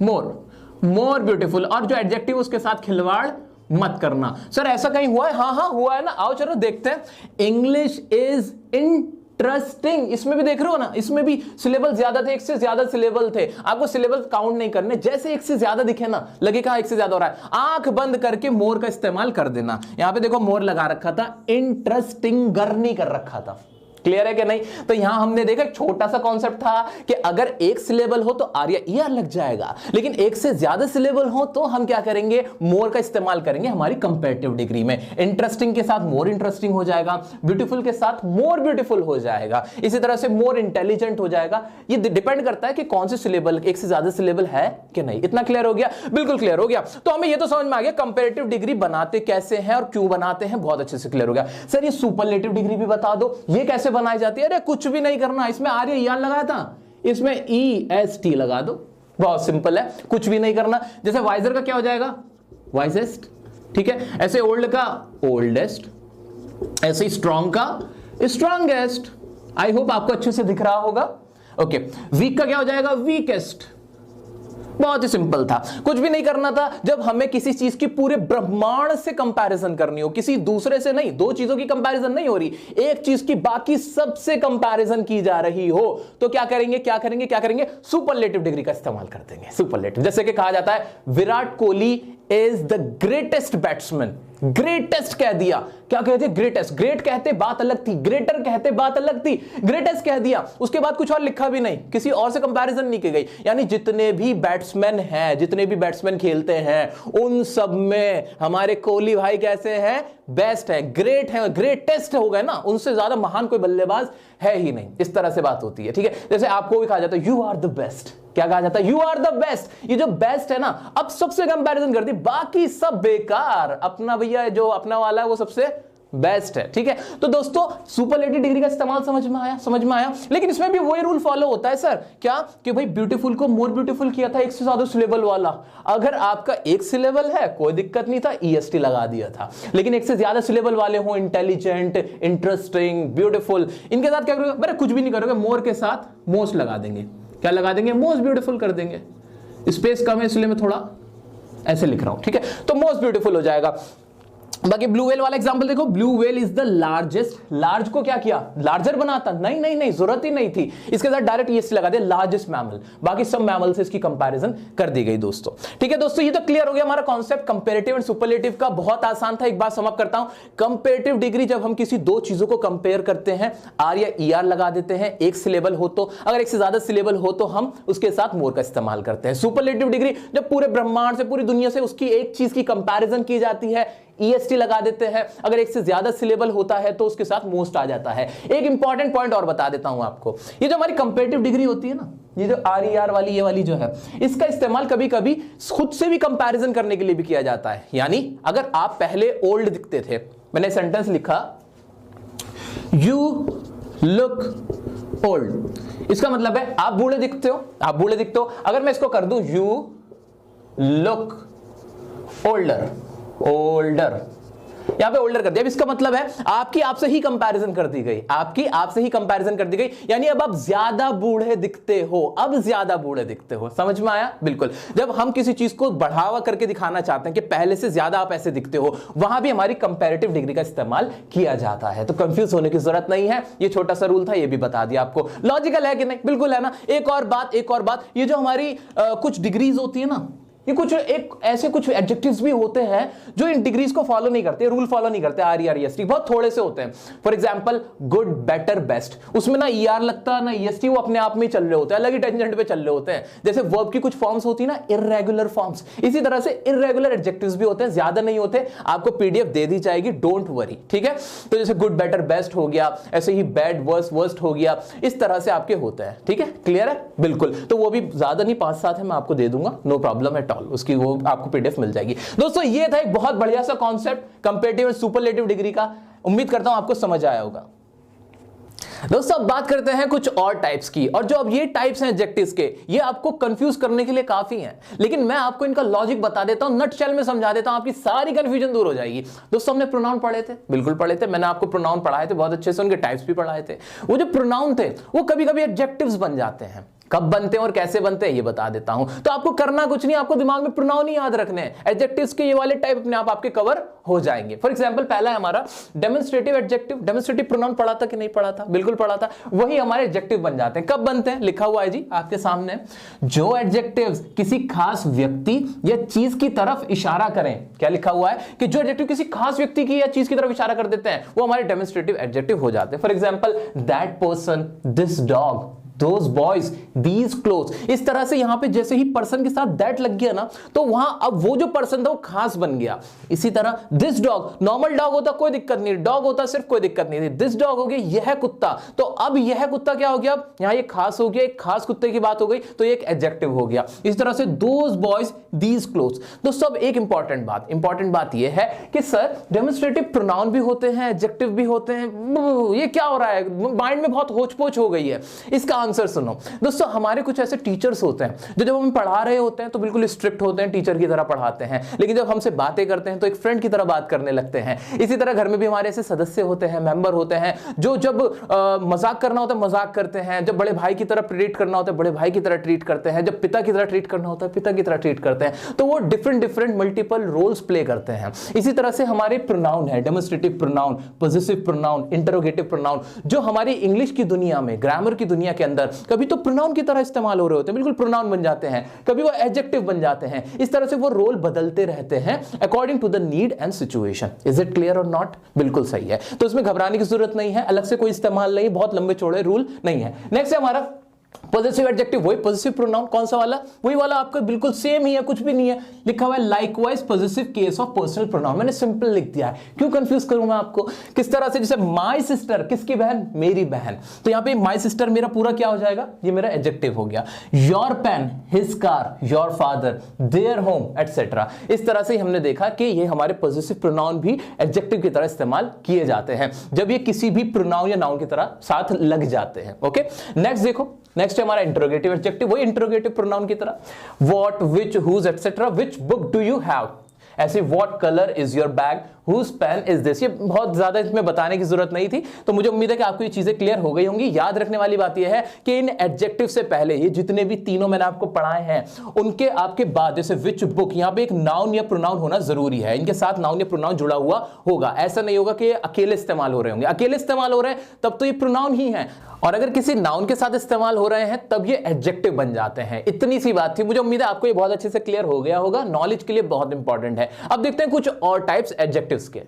मोर, मोर ब्यूटीफुल। और जो एडजेक्टिव उसके साथ खिलवाड़ मत करना। सर ऐसा कहीं हुआ है? हाँ हुआ है ना, आओ चलो देखते हैं। इंग्लिश इज इंटरेस्टिंग, इसमें भी देख रहे हो ना, इसमें भी सिलेबल ज्यादा थे, एक से ज्यादा सिलेबल थे। आपको सिलेबल काउंट नहीं करने, जैसे एक से ज्यादा दिखे ना, लगे कहा एक से ज्यादा हो रहा है, आंख बंद करके मोर का इस्तेमाल कर देना। यहां पे देखो मोर लगा रखा था, इंटरेस्टिंग गर नहीं कर रखा था। क्लियर है कि नहीं? तो यहां हमने देखा एक छोटा सा कॉन्सेप्ट था कि अगर एक सिलेबल हो तो आर या ई आर लग जाएगा, लेकिन एक से ज्यादा सिलेबल हो तो हम क्या करेंगे, मोर का इस्तेमाल करेंगे हमारी कंपैरेटिव डिग्री में। इंटरेस्टिंग के साथ मोर इंटरेस्टिंग हो जाएगा, ब्यूटीफुल के साथ मोर ब्यूटीफुल हो जाएगा, इसी तरह से मोर इंटेलिजेंट हो जाएगा। ये डिपेंड करता है कि कौन से सिलेबल, एक से ज्यादा सिलेबल है कि नहीं। इतना क्लियर हो गया? बिल्कुल क्लियर हो गया। तो हमें ये तो समझ में आ गया कंपैरेटिव डिग्री बनाते कैसे हैं और क्यों बनाते हैं, बहुत अच्छे से क्लियर हो गया। सर ये सुपरलेटिव डिग्री भी बता दो, ये कैसे बनाई जाती है? अरे कुछ भी नहीं करना, इसमें आर या ई आर लगाया था, इसमें ई एस टी लगा दो, बहुत सिंपल है, कुछ भी नहीं करना। जैसे वाइजर का क्या हो जाएगा, वाइजेस्ट, ठीक है। ऐसे ओल्ड का ओल्डेस्ट, ऐसे स्ट्रॉन्ग का स्ट्रॉन्गेस्ट, आई होप आपको अच्छे से दिख रहा होगा। ओके, वीक का क्या हो जाएगा? वीकेस्ट। बहुत ही सिंपल था, कुछ भी नहीं करना था। जब हमें किसी चीज की पूरे ब्रह्मांड से कंपैरिजन करनी हो, किसी दूसरे से नहीं, दो चीजों की कंपैरिजन नहीं हो रही, एक चीज की बाकी सबसे कंपैरिजन की जा रही हो, तो क्या करेंगे? क्या करेंगे? क्या करेंगे? सुपरलेटिव डिग्री का इस्तेमाल कर देंगे। सुपरलेटिव, जैसे कि कहा जाता है Virat Kohli is the greatest batsman. Greatest कह दिया, क्या कहते? ग्रेटेस्ट। ग्रेट कहते बात अलग थी, ग्रेटर कहते बात अलग थी, ग्रेटेस्ट कह दिया, उसके बाद कुछ और लिखा भी नहीं, किसी और से कंपैरिजन नहीं की गई। यानी जितने भी बैट्समैन हैं, जितने भी बैट्समैन खेलते हैं, उन सब में हमारे कोहली भाई कैसे हैं? बेस्ट है, ग्रेट है, ग्रेटेस्ट हो गए ना, उनसे ज्यादा महान कोई बल्लेबाज है ही नहीं। इस तरह से बात होती है, ठीक है। जैसे आपको भी कहा जाता है यू आर द बेस्ट। क्या कहा जाता है? You are the best. ये जो बेस्ट है ना, अब सबसे कंपैरिजन कर दी, बाकी सब बेकार, अपना भैया जो अपना वाला है वो सबसे बेस्ट है, ठीक है। तो दोस्तों सुपरलेटिव डिग्री का इस्तेमाल समझ में आया? समझ में आया। लेकिन इसमें भी वही रूल फॉलो होता है सर, क्या? कि भाई ब्यूटीफुल को मोर ब्यूटीफुल किया था एक से ज्यादा सिलेबल वाला। अगर आपका एक सिलेबल है कोई दिक्कत नहीं था, ईएसटी लगा दिया था। लेकिन एक से ज्यादा सिलेबल वाले हो, इंटेलिजेंट, इंटरेस्टिंग, ब्यूटीफुल, इनके साथ क्या करोगे? मेरे कुछ भी नहीं करोगे, मोर के साथ मोस्ट लगा देंगे। क्या लगा देंगे? मोस्ट ब्यूटीफुल कर देंगे। स्पेस कम है इसलिए मैं थोड़ा ऐसे लिख रहा हूं, ठीक है। तो मोस्ट ब्यूटीफुल हो जाएगा। बाकी ब्लू व्हेल वाला एग्जांपल देखो, blue whale is the largest. Large को क्या किया? लार्जर बनाता? नहीं नहीं नहीं, जरूरत ही नहीं थी, इसके साथ डायरेक्ट ईएसटी लगा दे, लार्जेस्ट मैमल। बाकी सब मैमल से इसकी कंपैरिजन कर दी गई दोस्तों, ठीक है। दोस्तों ये तो क्लियर हो गया हमारा कॉन्सेप्ट कंपैरेटिव एंड सुपरलेटिव का, बहुत आसान था। एक बात समझ करता हूं, कंपैरेटिव डिग्री जब हम किसी दो चीजों को कंपेयर करते हैं, आर या ईआर लगा देते हैं, एक सिलेबल हो तो, अगर एक से ज्यादा सिलेबल हो तो हम उसके साथ मोर का इस्तेमाल करते हैं। सुपरलेटिव डिग्री जब पूरे ब्रह्मांड से, पूरी दुनिया से उसकी एक चीज की कंपैरिजन की जाती है, ईएसटी लगा देते हैं। अगर एक से ज्यादा सिलेबल होता है तो उसके साथ मोस्ट आ जाता है। एक इंपॉर्टेंट पॉइंट और बता देता हूं आपको, ये जो हमारी कंपैरेटिव डिग्री होती है ना, ये जो आर ई आर वाली, ये वाली जो है, इसका इस्तेमाल कभी कभी खुद से भी कंपैरिजन करने के लिए भी किया जाता है। यानी अगर आप पहले ओल्ड दिखते थे, मैंने सेंटेंस लिखा यू लुक ओल्ड, इसका मतलब है आप बूढ़े दिखते हो, आप बूढ़े दिखते हो। अगर मैं इसको कर दूं यू लुक ओल्डर, ओल्डर, यहां पे ओल्डर कर दिया, अब इसका मतलब है आपकी आपसे ही कंपैरिजन कर दी गई, आपकी आपसे ही कंपैरिजन कर दी गई। यानी अब आप ज्यादा बूढ़े दिखते हो, अब ज्यादा बूढ़े दिखते हो। समझ में आया? बिल्कुल। जब हम किसी चीज को बढ़ावा करके दिखाना चाहते हैं कि पहले से ज्यादा आप ऐसे दिखते हो, वहां भी हमारी कंपैरेटिव डिग्री का इस्तेमाल किया जाता है। तो कंफ्यूज होने की जरूरत नहीं है, ये छोटा सा रूल था, ये भी बता दिया आपको। लॉजिकल है कि नहीं? बिल्कुल है ना। एक और बात, ये जो हमारी कुछ डिग्रीज होती है ना, ये कुछ एक ऐसे कुछ एडजेक्टिव्स भी होते हैं जो इन डिग्रीज को फॉलो नहीं करते, रूल फॉलो नहीं करते, आर ई आर ईएसटी, बहुत थोड़े से होते हैं। For example good, better, best, उसमें ना ईआर लगता ना ईएसटी, वो अपने आप में ही चल रहे होते हैं, अलग ही टेंजेंट पे चल रहे होते हैं। जैसे वर्ब की कुछ फॉर्म्स होती है ना, इर्रेगुलर फॉर्म्स, इसी तरह से इर्रेगुलर एडजेक्टिव्स भी होते हैं, ज्यादा नहीं होते। आपको पीडीएफ दे दी जाएगी, डोंट वरी, ठीक है। तो जैसे गुड, बेटर, बेस्ट हो गया, ऐसे ही बैड, वर्स, वर्स्ट हो गया, इस तरह से आपके होते हैं, ठीक है। क्लियर है? बिल्कुल। तो वो भी ज्यादा नहीं, 5-7 है, मैं आपको दे दूंगा, नो प्रॉब्लम एट ऑल, उसकी वो आपको पीडीएफ मिल जाएगी। दोस्तों ये था एक बहुत बढ़िया सा concept comparative and superlative degree का, उम्मीद करता हूं आपको समझ आया होगा। दोस्तों अब बात करते हैं कुछ और टाइप्स की, और जो अब ये टाइप्स हैं एडजेक्टिव्स के, ये आपको कंफ्यूज करने के लिए काफी हैं, लेकिन मैं आपको इनका लॉजिक बता देता हूं, नटशेल में समझा देता हूं, आपकी सारी कंफ्यूजन दूर हो जाएगी। दोस्तों हमने प्रोनाउन पढ़े थे, बिल्कुल पढ़े थे, मैंने आपको प्रोनाउन पढ़ाए थे बहुत अच्छे से, उनके टाइप्स भी पढ़ाए थे। वो जो प्रोनाउन थे वो कभी कभी एडजेक्टिव्स बन जाते हैं, कब बनते हैं और कैसे बनते हैं ये बता देता हूं। तो आपको करना कुछ नहीं, आपको दिमाग में प्रोनाउन ही याद रखने हैं, एडजेक्टिव्स के ये वाले टाइप अपने आप आपके कवर हो जाएंगे। फॉर एग्जांपल पहला है हमारा डेमोन्स्ट्रेटिव एडजेक्टिव। डेमोन्स्ट्रेटिव प्रोनाउन पढ़ा था कि नहीं पढ़ा था? बिल्कुल पढ़ा था। वही हमारे एडजेक्टिव बन जाते हैं। कब बनते हैं? लिखा हुआ है जी आपके सामने, जो एडजेक्टिव्स किसी खास व्यक्ति या चीज की तरफ इशारा करें। क्या लिखा हुआ है? कि जो एडजेक्टिव किसी खास व्यक्ति की या चीज की तरफ इशारा कर देते हैं, वो हमारे डेमोन्स्ट्रेटिव एडजेक्टिव हो जाते हैं। For example that person, this dog, those boys, these clothes, इस तरह से यहां पे जैसे ही पर्सन के साथ that लग गया ना, तो वहां अब वो जो पर्सन था वो खास बन गया। इसी तरह this dog, नॉर्मल डॉग होता कोई दिक्कत नहीं, डॉग होता सिर्फ कोई दिक्कत नहीं थी, this dog हो गया यह कुत्ता, तो अब यह कुत्ता क्या हो गया? यहां ये खास हो गया, एक खास कुत्ते की बात हो गई, तो ये एक एडजेक्टिव हो गया। इस तरह से those boys, these clothes। दोस्तों अब एक इंपॉर्टेंट बात यह है कि सर डेमोन्स्ट्रेटिव प्रोनाउन भी होते हैं, एडजेक्टिव भी होते हैं, ये क्या हो रहा है? माइंड में बहुत होच पोच हो गई है। इसका आंसर सुनो दोस्तों, हमारे कुछ ऐसे टीचर्स होते हैं जो जब हम पढ़ा रहे होते हैं तो बिल्कुल स्ट्रिक्ट होते हैं, टीचर की तरह पढ़ाते हैं, लेकिन जब हमसे बातें करते हैं तो एक फ्रेंड की तरह बात करने लगते हैं। इसी तरह घर में भी हमारे ऐसे सदस्य होते हैं, मेंबर होते हैं, जो जब मजाक करना होता है मजाक करते हैं, जब बड़े भाई की तरह ट्रीट करना होता है बड़े भाई की तरह ट्रीट करते हैं, जब पिता की तरह ट्रीट करना होता है पिता की तरह ट्रीट करते हैं। तो वो डिफरेंट मल्टीपल रोल्स प्ले करते हैं। इसी तरह से हमारे प्रोनाउन है, demonstrative pronoun, positive pronoun, interrogative pronoun, जो हमारी इंग्लिश की दुनिया में, ग्रामर की दुनिया के अंदर कभी तो प्रोनाउन की तरह इस्तेमाल हो रहे होते हैं, बिल्कुल प्रोनाउन बन जाते हैं, कभी वो एडजेक्टिव बन जाते हैं। इस तरह से वो रोल बदलते रहते हैं according to the need and situation. Is it clear or not? बिल्कुल सही है। तो इसमें घबराने की जरूरत नहीं है, अलग से कोई इस्तेमाल नहीं, बहुत लंबे चौड़े रूल नहीं है। नेक्स्ट है हमारा पॉजिटिव एडजेक्टिव, वही पॉजिटिव प्रोनाउन, कौन सा वाला? वही वाला, आपका बिल्कुल सेम ही है, कुछ भी नहीं है, लिखा हुआ है likewise positive case of personal pronoun. मैंने सिंपल लिख दिया है, क्यों कंफ्यूज करूं मैं आपको? किस तरह से, जैसे माय सिस्टर, किसकी बहन? मेरी बहन, तो यहां पे माय सिस्टर मेरा पूरा क्या हो जाएगा? ये मेरा एडजेक्टिव हो गया। Your pen, his car, your father, their home, etcetera. इस तरह से हमने देखा कि ये हमारे पॉजिटिव प्रोनाउन भी एडजेक्टिव की तरह इस्तेमाल किए जाते हैं जब ये किसी भी प्रोनाउन या नाउन की तरह साथ लग जाते हैं। ओके, नेक्स्ट देखो, नेक्स्ट है हमारा इंटरोगेटिव एडजेक्टिव, वही इंटरोगेटिव प्रोनाउन की तरह, what, which, whose, etcetera. Which book do you have? ऐसे what colour is your bag, whose pen is this. ये बहुत ज्यादा इसमें बताने की जरूरत नहीं थी, तो मुझे उम्मीद है कि आपको ये चीजें क्लियर हो गई होंगी। याद रखने वाली बात यह है कि इन एडजेक्टिव से पहले ये जितने भी तीनों मैंने आपको पढ़ाए हैं उनके आपके बाद, जैसे विच बुक, यहां पे एक नाउन या प्रोनाउन होना जरूरी है, इनके साथ नाउन या प्रोनाउन जुड़ा हुआ होगा। ऐसा नहीं होगा कि ये अकेले इस्तेमाल हो रहे होंगे, अकेले इस्तेमाल हो रहे हैं तब तो ये प्रोनाउन ही है, और अगर किसी नाउन के साथ इस्तेमाल हो रहे हैं तब ये एडजेक्टिव बन जाते हैं। इतनी सी बात थी, मुझे उम्मीद है आपको ये बहुत अच्छे से क्लियर हो गया होगा, नॉलेज के लिए बहुत इंपॉर्टेंट है। अब देखते हैं कुछ और टाइप्स एडजेक्टिव्स के।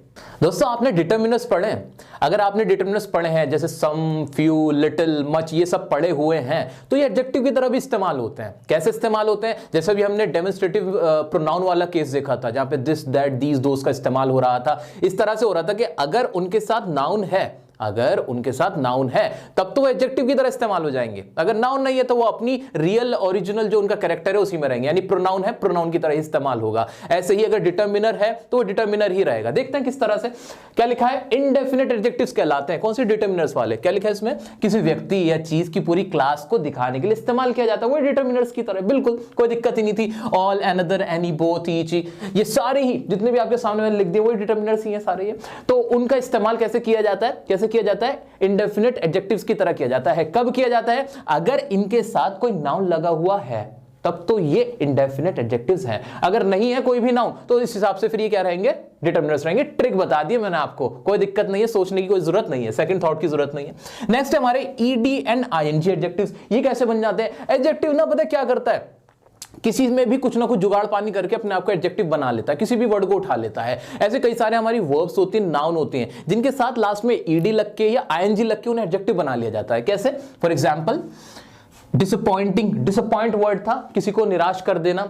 दोस्तों आपने डिटरमिनर्स पढ़े हैं? अगर आपने डिटरमिनर्स पढ़े हैं, जैसे सम, फ्यू, लिटिल, मच, ये सब पढ़े हुए हैं, तो ये एडजेक्टिव की तरह भी इस्तेमाल होते हैं। कैसे इस्तेमाल होते हैं? जैसे भी हमने डेमोन्स्ट्रेटिव प्रोनाउन वाला केस देखा था, जहां पे दिस, दैट, दीज, दोस का इस्तेमाल हो रहा था। इस तरह से हो रहा था कि अगर उनके साथ नाउन है, अगर उनके साथ नाउन है तब तो वो एडजेक्टिव की तरह इस्तेमाल हो जाएंगे, अगर नाउन नहीं है तो वो अपनी रियल ओरिजिनल जो उनका कैरेक्टर है उसी में रहेंगे, यानी प्रोनाउन है प्रोनाउन की तरह ही इस्तेमाल होगा। ऐसे ही अगर डिटरमिनर है तो वो डिटरमिनर ही रहेगा। देखते हैं किस तरह से। क्या लिखा है? इनडेफिनेट एडजेक्टिव्स कहलाते हैं। कौन से डिटरमिनर्स वाले? क्या लिखा है इसमें? किसी व्यक्ति या चीज की पूरी क्लास को दिखाने के लिए इस्तेमाल किया जाता है, वो डिटरमिनर्स की तरह, बिल्कुल कोई दिक्कत ही नहीं थी। All, another, any, both, each, ये सारे ही जितने भी आपके सामने मैंने लिख दिए वही डिटरमिनर्स ही हैं सारे ये। तो उनका इस्तेमाल कैसे किया जाता है? कैसे किया जाता है? इंडेफिनिट एडजेक्टिव्स की तरह किया जाता है। कब किया जाता है? अगर इनके साथ कोई नाउन लगा हुआ है तब तो ये इंडेफिनिट एडजेक्टिव्स हैं। अगर नहीं है कोई भी नाउन तो इस हिसाब से फिर ये क्या रहेंगे? डिटरमिनर्स रहेंगे। ट्रिक बता दिए मैंने आपको, कोई दिक्कत नहीं है, सोचने की कोई जरूरत नहीं है, सेकंड थॉट की जरूरत नहीं है। नेक्स्ट है हमारे ईडी एंड आईएनजी एडजेक्टिव्स। ये कैसे बन जाते हैं? एडजेक्टिव ना पता क्या करता है, किसी में भी कुछ ना कुछ जुगाड़ पानी करके अपने आप को एडजेक्टिव बना लेता है, किसी भी वर्ड को उठा लेता है। ऐसे कई सारे हमारी वर्ब्स होती हैं, नाउन होती हैं, जिनके साथ लास्ट में ईडी लग के या आईएनजी लग के उन्हें एडजेक्टिव बना लिया जाता है। कैसे? For example disappointing, disappoint word था, किसी को निराश कर देना,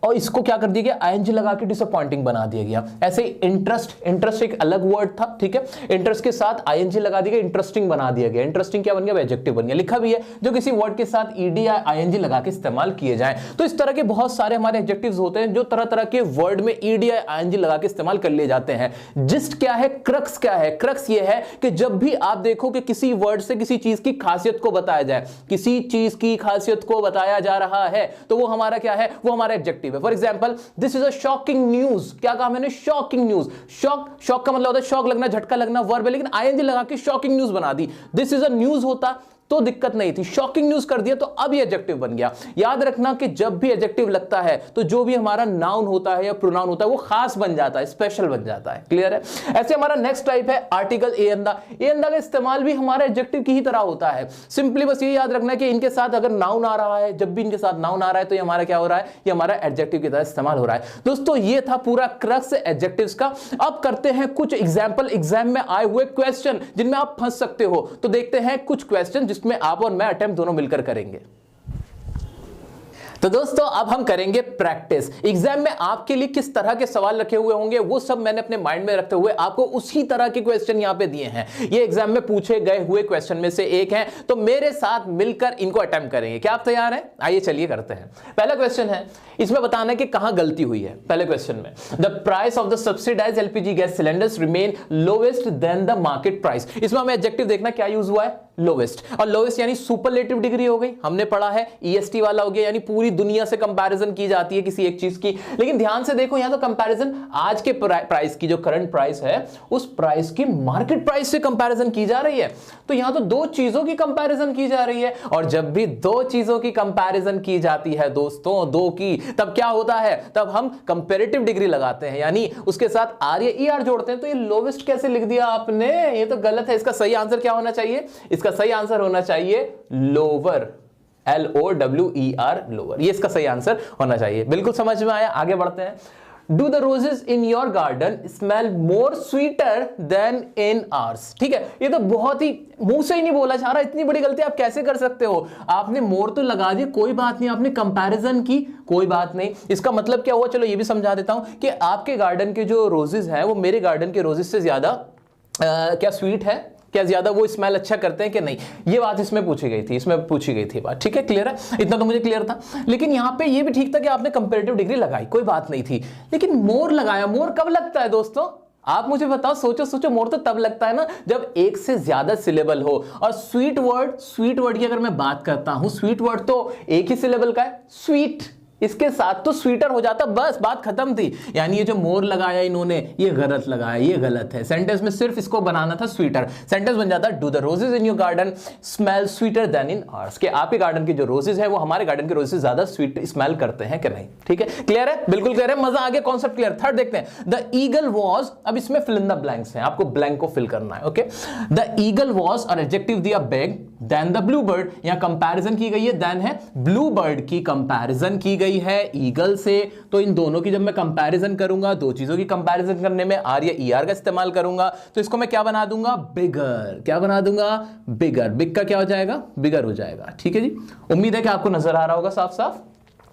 और इसको क्या कर दिया गया? आईएनजी लगा के डिसअपॉइंटिंग बना दिया गया। ऐसे इंटरेस्ट, इंटरेस्ट एक अलग वर्ड था, ठीक है, इंटरेस्ट के साथ आईएनजी लगा दिया गया, इंटरेस्टिंग बना दिया गया। इंटरेस्टिंग क्या बन गया? एडजेक्टिव बन गया। लिखा भी है जो किसी वर्ड के साथ ईडी या आईएनजी लगा के इस्तेमाल किए जाएं। तो इस तरह के बहुत सारे हमारे एडजेक्टिव्स होते हैं जो तरह तरह के वर्ड में ईडी या आईएनजी लगा के इस्तेमाल कर लिए जाते हैं। जिस्ट क्या है? क्रक्स क्या है? क्रक्स ये है कि जब भी आप देखो कि किसी वर्ड से किसी चीज की खासियत को बताया जाए, किसी चीज की खासियत को बताया जा रहा है, तो वो हमारा क्या है? वो हमारा एडजेक्टिव है। For example this is a shocking news. क्या कहा मैंने? Shocking news. शॉक, शॉक का मतलब होता है शॉक लगना, झटका लगना, वर्ब है, लेकिन आईएनजी लगा के शॉकिंग न्यूज बना दी। दिस इज अ न्यूज होता तो दिक्कत नहीं थी, शॉकिंग न्यूज कर दिया तो अब ये एडजेक्टिव बन गया। याद रखना कि जब भी एडजेक्टिव लगता है तो जो भी हमारा नाउन होता है या प्रोनाउन होता है वो खास बन जाता है, स्पेशल बन जाता है। क्लियर है? ऐसे हमारा नेक्स्ट टाइप है आर्टिकल ए अंदा। ए अंदा का इस्तेमाल भी हमारा एडजेक्टिव की ही तरह होता है। सिंपली बस ये याद रखना कि इनके साथ अगर नाउन आ रहा है, जब भी इनके साथ नाउन आ रहा है तो ये हमारा क्या हो रहा है? ये हमारा एडजेक्टिव की तरह इस्तेमाल हो रहा है। दोस्तों ये था पूरा क्रक्स एडजेक्टिव्स का। अब करते हैं कुछ एग्जाम्पल, एग्जाम में आए हुए क्वेश्चन जिनमें आप फंस सकते हो। तो देखते हैं कुछ क्वेश्चन जिसमें आप और मैं अटेम्प्ट दोनों मिलकर करेंगे। तो दोस्तों अब हम करेंगे प्रैक्टिस। एग्जाम में आपके लिए किस तरह के सवाल रखे हुए होंगे वो सब मैंने अपने माइंड में रखते हुए आपको उसी तरह के क्वेश्चन यहां पे दिए हैं। ये एग्जाम में पूछे गए हुए क्वेश्चन में से एक है, तो मेरे साथ मिलकर इनको अटेम्प्ट करेंगे। क्या आप तैयार हैं? आइए चलिए करते हैं। पहला क्वेश्चन है, इसमें बताना है कि कहां गलती हुई है। पहले क्वेश्चन में the price of the subsidised LPG gas cylinders remain lowest than the market price. इसमें हमें एडजेक्टिव देखना क्या यूज हुआ है? लोवेस्ट, और लोवेस्ट यानी सुपरलेटिव डिग्री हो गई, हमने पढ़ा है ईएसटी वाला हो गया, यानी पूरी दुनिया से कंपैरिजन की जाती है किसी एक चीज की। लेकिन ध्यान से देखो, यहां तो कंपैरिजन आज के प्राइस की, जो करंट प्राइस है उस प्राइस की मार्केट प्राइस से कंपैरिजन की जा रही है। तो यहां तो दो चीजों की कंपैरिजन की जा रही है, और जब भी दो चीजों की कंपैरिजन की जाती है दोस्तों, दो की, तब क्या होता है, तब हम कंपैरेटिव डिग्री लगाते हैं, यानी उसके साथ आर या ईआर जोड़ते हैं। तो ये लोवेस्ट कैसे लिख दिया आपने, ये तो गलत है। इसका सही आंसर क्या होना चाहिए, इसका सही आंसर होना चाहिए लोअर, LOWER, लोअर, ये इसका सही आंसर होना चाहिए। बिल्कुल समझ में आया, आगे बढ़ते हैं। Do the roses in your garden smell more sweeter than in ours? ठीक है, ये तो बहुत ही मुंह से ही नहीं बोला जा रहा, इतनी बड़ी गलती आप कैसे कर सकते हो। आपने मोर तो लगा दिया, कोई बात नहीं, आपने कंपैरिजन की, कोई बात नहीं। इसका मतलब क्या हुआ, चलो ये भी समझा देता हूं कि आपके गार्डन के जो रोजेस हैं वो मेरे गार्डन के रोजेस से ज्यादा क्या स्वीट है, क्या ज्यादा वो स्मेल अच्छा करते हैं कि नहीं, ये बात इसमें पूछी गई थी, इसमें पूछी गई थी बात। ठीक है, क्लियर है, इतना तो मुझे क्लियर था। लेकिन यहां पे ये भी ठीक था कि आपने कंपैरेटिव डिग्री लगाई, कोई बात नहीं थी। लेकिन मोर लगाया, मोर कब लगता है दोस्तों, आप मुझे बताओ, सोचो सोचो, मोर तो तब लगता है ना जब एक से ज्यादा सिलेबल हो। और स्वीट वर्ड की अगर मैं बात करता हूं, स्वीट वर्ड तो एक ही सिलेबल का है, स्वीट, इसके साथ तो स्वीटर हो जाता, बस बात खत्म थी। यानी ये जो मोर लगाया इन्होंने, ये गलत लगाया, ये गलत है। सेंटेंस में सिर्फ इसको बनाना था स्वीटर, सेंटेंस बन जाता do the roses in your garden smell sweeter then in hours, कि आपके गार्डन के जो रोजेस है वो हमारे गार्डन के रोजेस से ज्यादा स्वीट स्मेल करते हैं कि नहीं। ठीक है, क्लियर है, बिल्कुल क्लियर है, मजा आ गया, कॉन्सेप्ट क्लियर। थर्ड देखते हैं, द ईगल वॉज, अब इसमें फिल इन द ब्लैंक्स हैं, आपको ब्लैंक को फिल करना है। ओके, द ईगल वॉज और एडजेक्टिव दिया big than the blue bird, यहां कंपैरिजन की गई है, देन है ब्लू बर्ड की कंपैरिजन की गई है ईगल से। तो इन दोनों की जब मैं कंपैरिजन करूंगा, दो चीजों की कंपैरिजन करने में आर या ईआर का इस्तेमाल करूंगा, तो इसको मैं क्या बना दूंगा, बिगर, क्या बना दूंगा, बिगर, बिग का क्या हो जाएगा, बिगर हो जाएगा। ठीक है जी, उम्मीद है कि आपको नजर आ रहा होगा साफ साफ।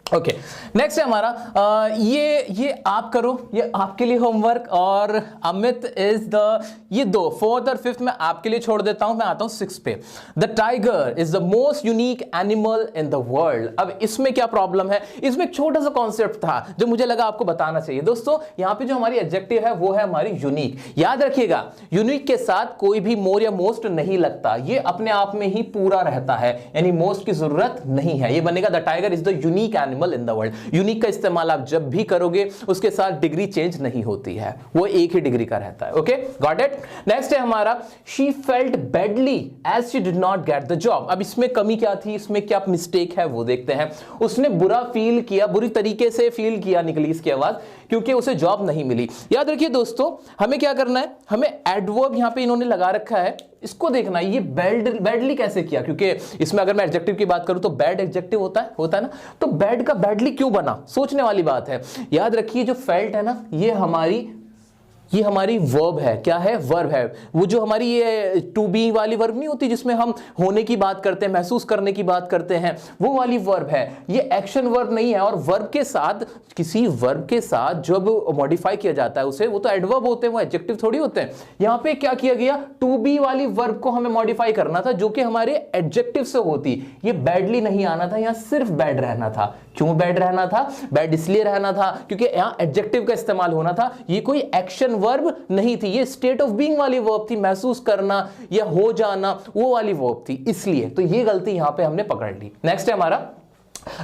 ओके, नेक्स्ट है हमारा ये आप करो, ये आपके लिए होमवर्क, और अमित इज द, ये दो, फोर्थ और फिफ्थ में आपके लिए छोड़ देता हूं, मैं आता हूं सिक्स पे। The tiger is the most unique animal in the world. अब इसमें क्या प्रॉब्लम है, इसमें एक छोटा सा कॉन्सेप्ट था जो मुझे लगा आपको बताना चाहिए। दोस्तों यहां पे जो हमारी एडजेक्टिव है वो है हमारी यूनिक, याद रखिएगा, यूनिक के साथ कोई भी मोर या मोस्ट नहीं लगता, ये अपने आप में ही पूरा रहता है, यानी मोस्ट की जरूरत नहीं है। ये बनेगा the tiger is the unique animal in the world. Unique का इस्तेमाल आप जब भी करोगे उसके साथ डिग्री चेंज नहीं होती है, वो एक ही डिग्री का रहता है। Okay, got it. नेक्स्ट है हमारा, she felt badly as she did not get the job. अब इसमें कमी क्या थी, इसमें क्या मिस्टेक है वो देखते हैं। उसने बुरा फील किया, बुरी तरीके से फील किया, निकली इसकी आवाज, क्योंकि उसे जॉब नहीं मिली। याद रखिए दोस्तों, हमें क्या करना है, हमें एडवर्ब यहां पे इन्होंने लगा रखा है, इसको देखना है, ये बैडली कैसे किया, क्योंकि इसमें अगर मैं एडजेक्टिव की बात करूं तो बैड एडजेक्टिव होता है ना, तो बैड का बैडली क्यों बना, सोचने वाली बात है। याद रखिए जो फेल्ट है ना, ये हमारी वर्ब है, क्या है, वर्ब है। वो जो हमारी ये टू बी वाली वर्ब नहीं होती जिसमें हम होने की बात करते हैं, महसूस करने की बात करते हैं, वो वाली वर्ब है, ये एक्शन वर्ब नहीं है। और वर्ब के साथ, किसी वर्ब के साथ जब मॉडिफाई किया जाता है उसे, वो तो एडवर्ब होते हैं, वो एडजेक्टिव थोड़ी होते हैं। यहां पे क्या किया गया, टू बी वाली वर्ब को हमें मॉडिफाई करना था जो कि हमारे एडजेक्टिव से होती। ये बैडली नहीं आना था, यहां सिर्फ बैड रहना था। क्यों बैड रहना था, बैड इसलिए रहना था क्योंकि यहां एडजेक्टिव का इस्तेमाल होना था, ये कोई एक्शन वर्ब नहीं थी, ये स्टेट ऑफ बीइंग वाली वर्ब थी, महसूस करना या हो जाना वो वाली वर्ब थी, इसलिए तो ये गलती यहां पे हमने पकड़ ली। नेक्स्ट है हमारा,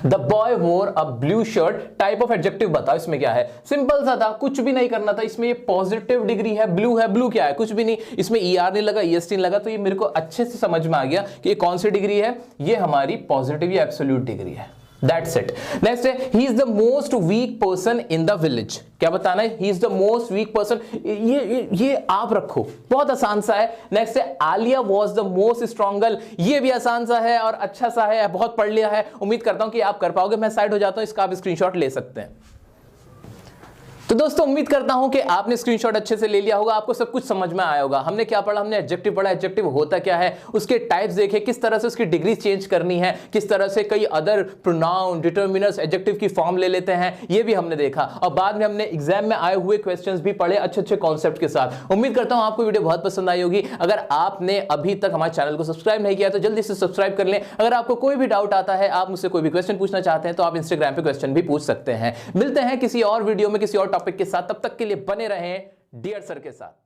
the boy wore a blue shirt, type of adjective बताओ, इसमें क्या है, सिंपल सा था, कुछ भी नहीं करना था। इसमें ये पॉजिटिव डिग्री है, ब्लू है, ब्लू क्या है, कुछ भी नहीं, इसमें ईआर नहीं लगा, ईएसटी नहीं लगा, तो ये मेरे को अच्छे से समझ में आ गया कि ये कौन सी डिग्री है, ये हमारी पॉजिटिव या एब्सोल्यूट डिग्री है। That's it. Next है, he is the most weak person in the village. क्या बताना है, he is the most weak person, ये आप रखो, बहुत आसान सा है। नेक्स्ट है, Alia was the most strong girl, ये भी आसान सा है और अच्छा सा है, बहुत पढ़ लिया है, उम्मीद करता हूं कि आप कर पाओगे। मैं साइड हो जाता हूं, इसका आप स्क्रीनशॉट ले सकते हैं। तो दोस्तों उम्मीद करता हूं कि आपने स्क्रीनशॉट अच्छे से ले लिया होगा, आपको सब कुछ समझ में आया होगा। हमने क्या पढ़ा, हमने एडजेक्टिव पढ़ा, एडजेक्टिव होता क्या है, उसके टाइप्स देखे, किस तरह से उसकी डिग्री चेंज करनी है, किस तरह से कई अदर प्रोनाउन, डिटर्मिनर्स एडजेक्टिव की फॉर्म ले लेते हैं, ये भी हमने देखा। और बाद में हमने एग्जाम में आए हुए क्वेश्चंस भी पढ़े अच्छे अच्छे कॉन्सेप्ट के साथ। उम्मीद करता हूं आपको वीडियो बहुत पसंद आई होगी। अगर आपने अभी तक हमारे चैनल को सब्सक्राइब नहीं किया तो जल्दी से सब्सक्राइब कर लें। अगर आपको कोई भी डाउट आता है, आप मुझसे कोई भी क्वेश्चन पूछना चाहते हैं, तो आप इंस्टाग्राम पे क्वेश्चन भी पूछ सकते हैं। मिलते हैं किसी और वीडियो में किसी और टॉपिक के साथ, तब तक के लिए बने रहें डियर सर के साथ।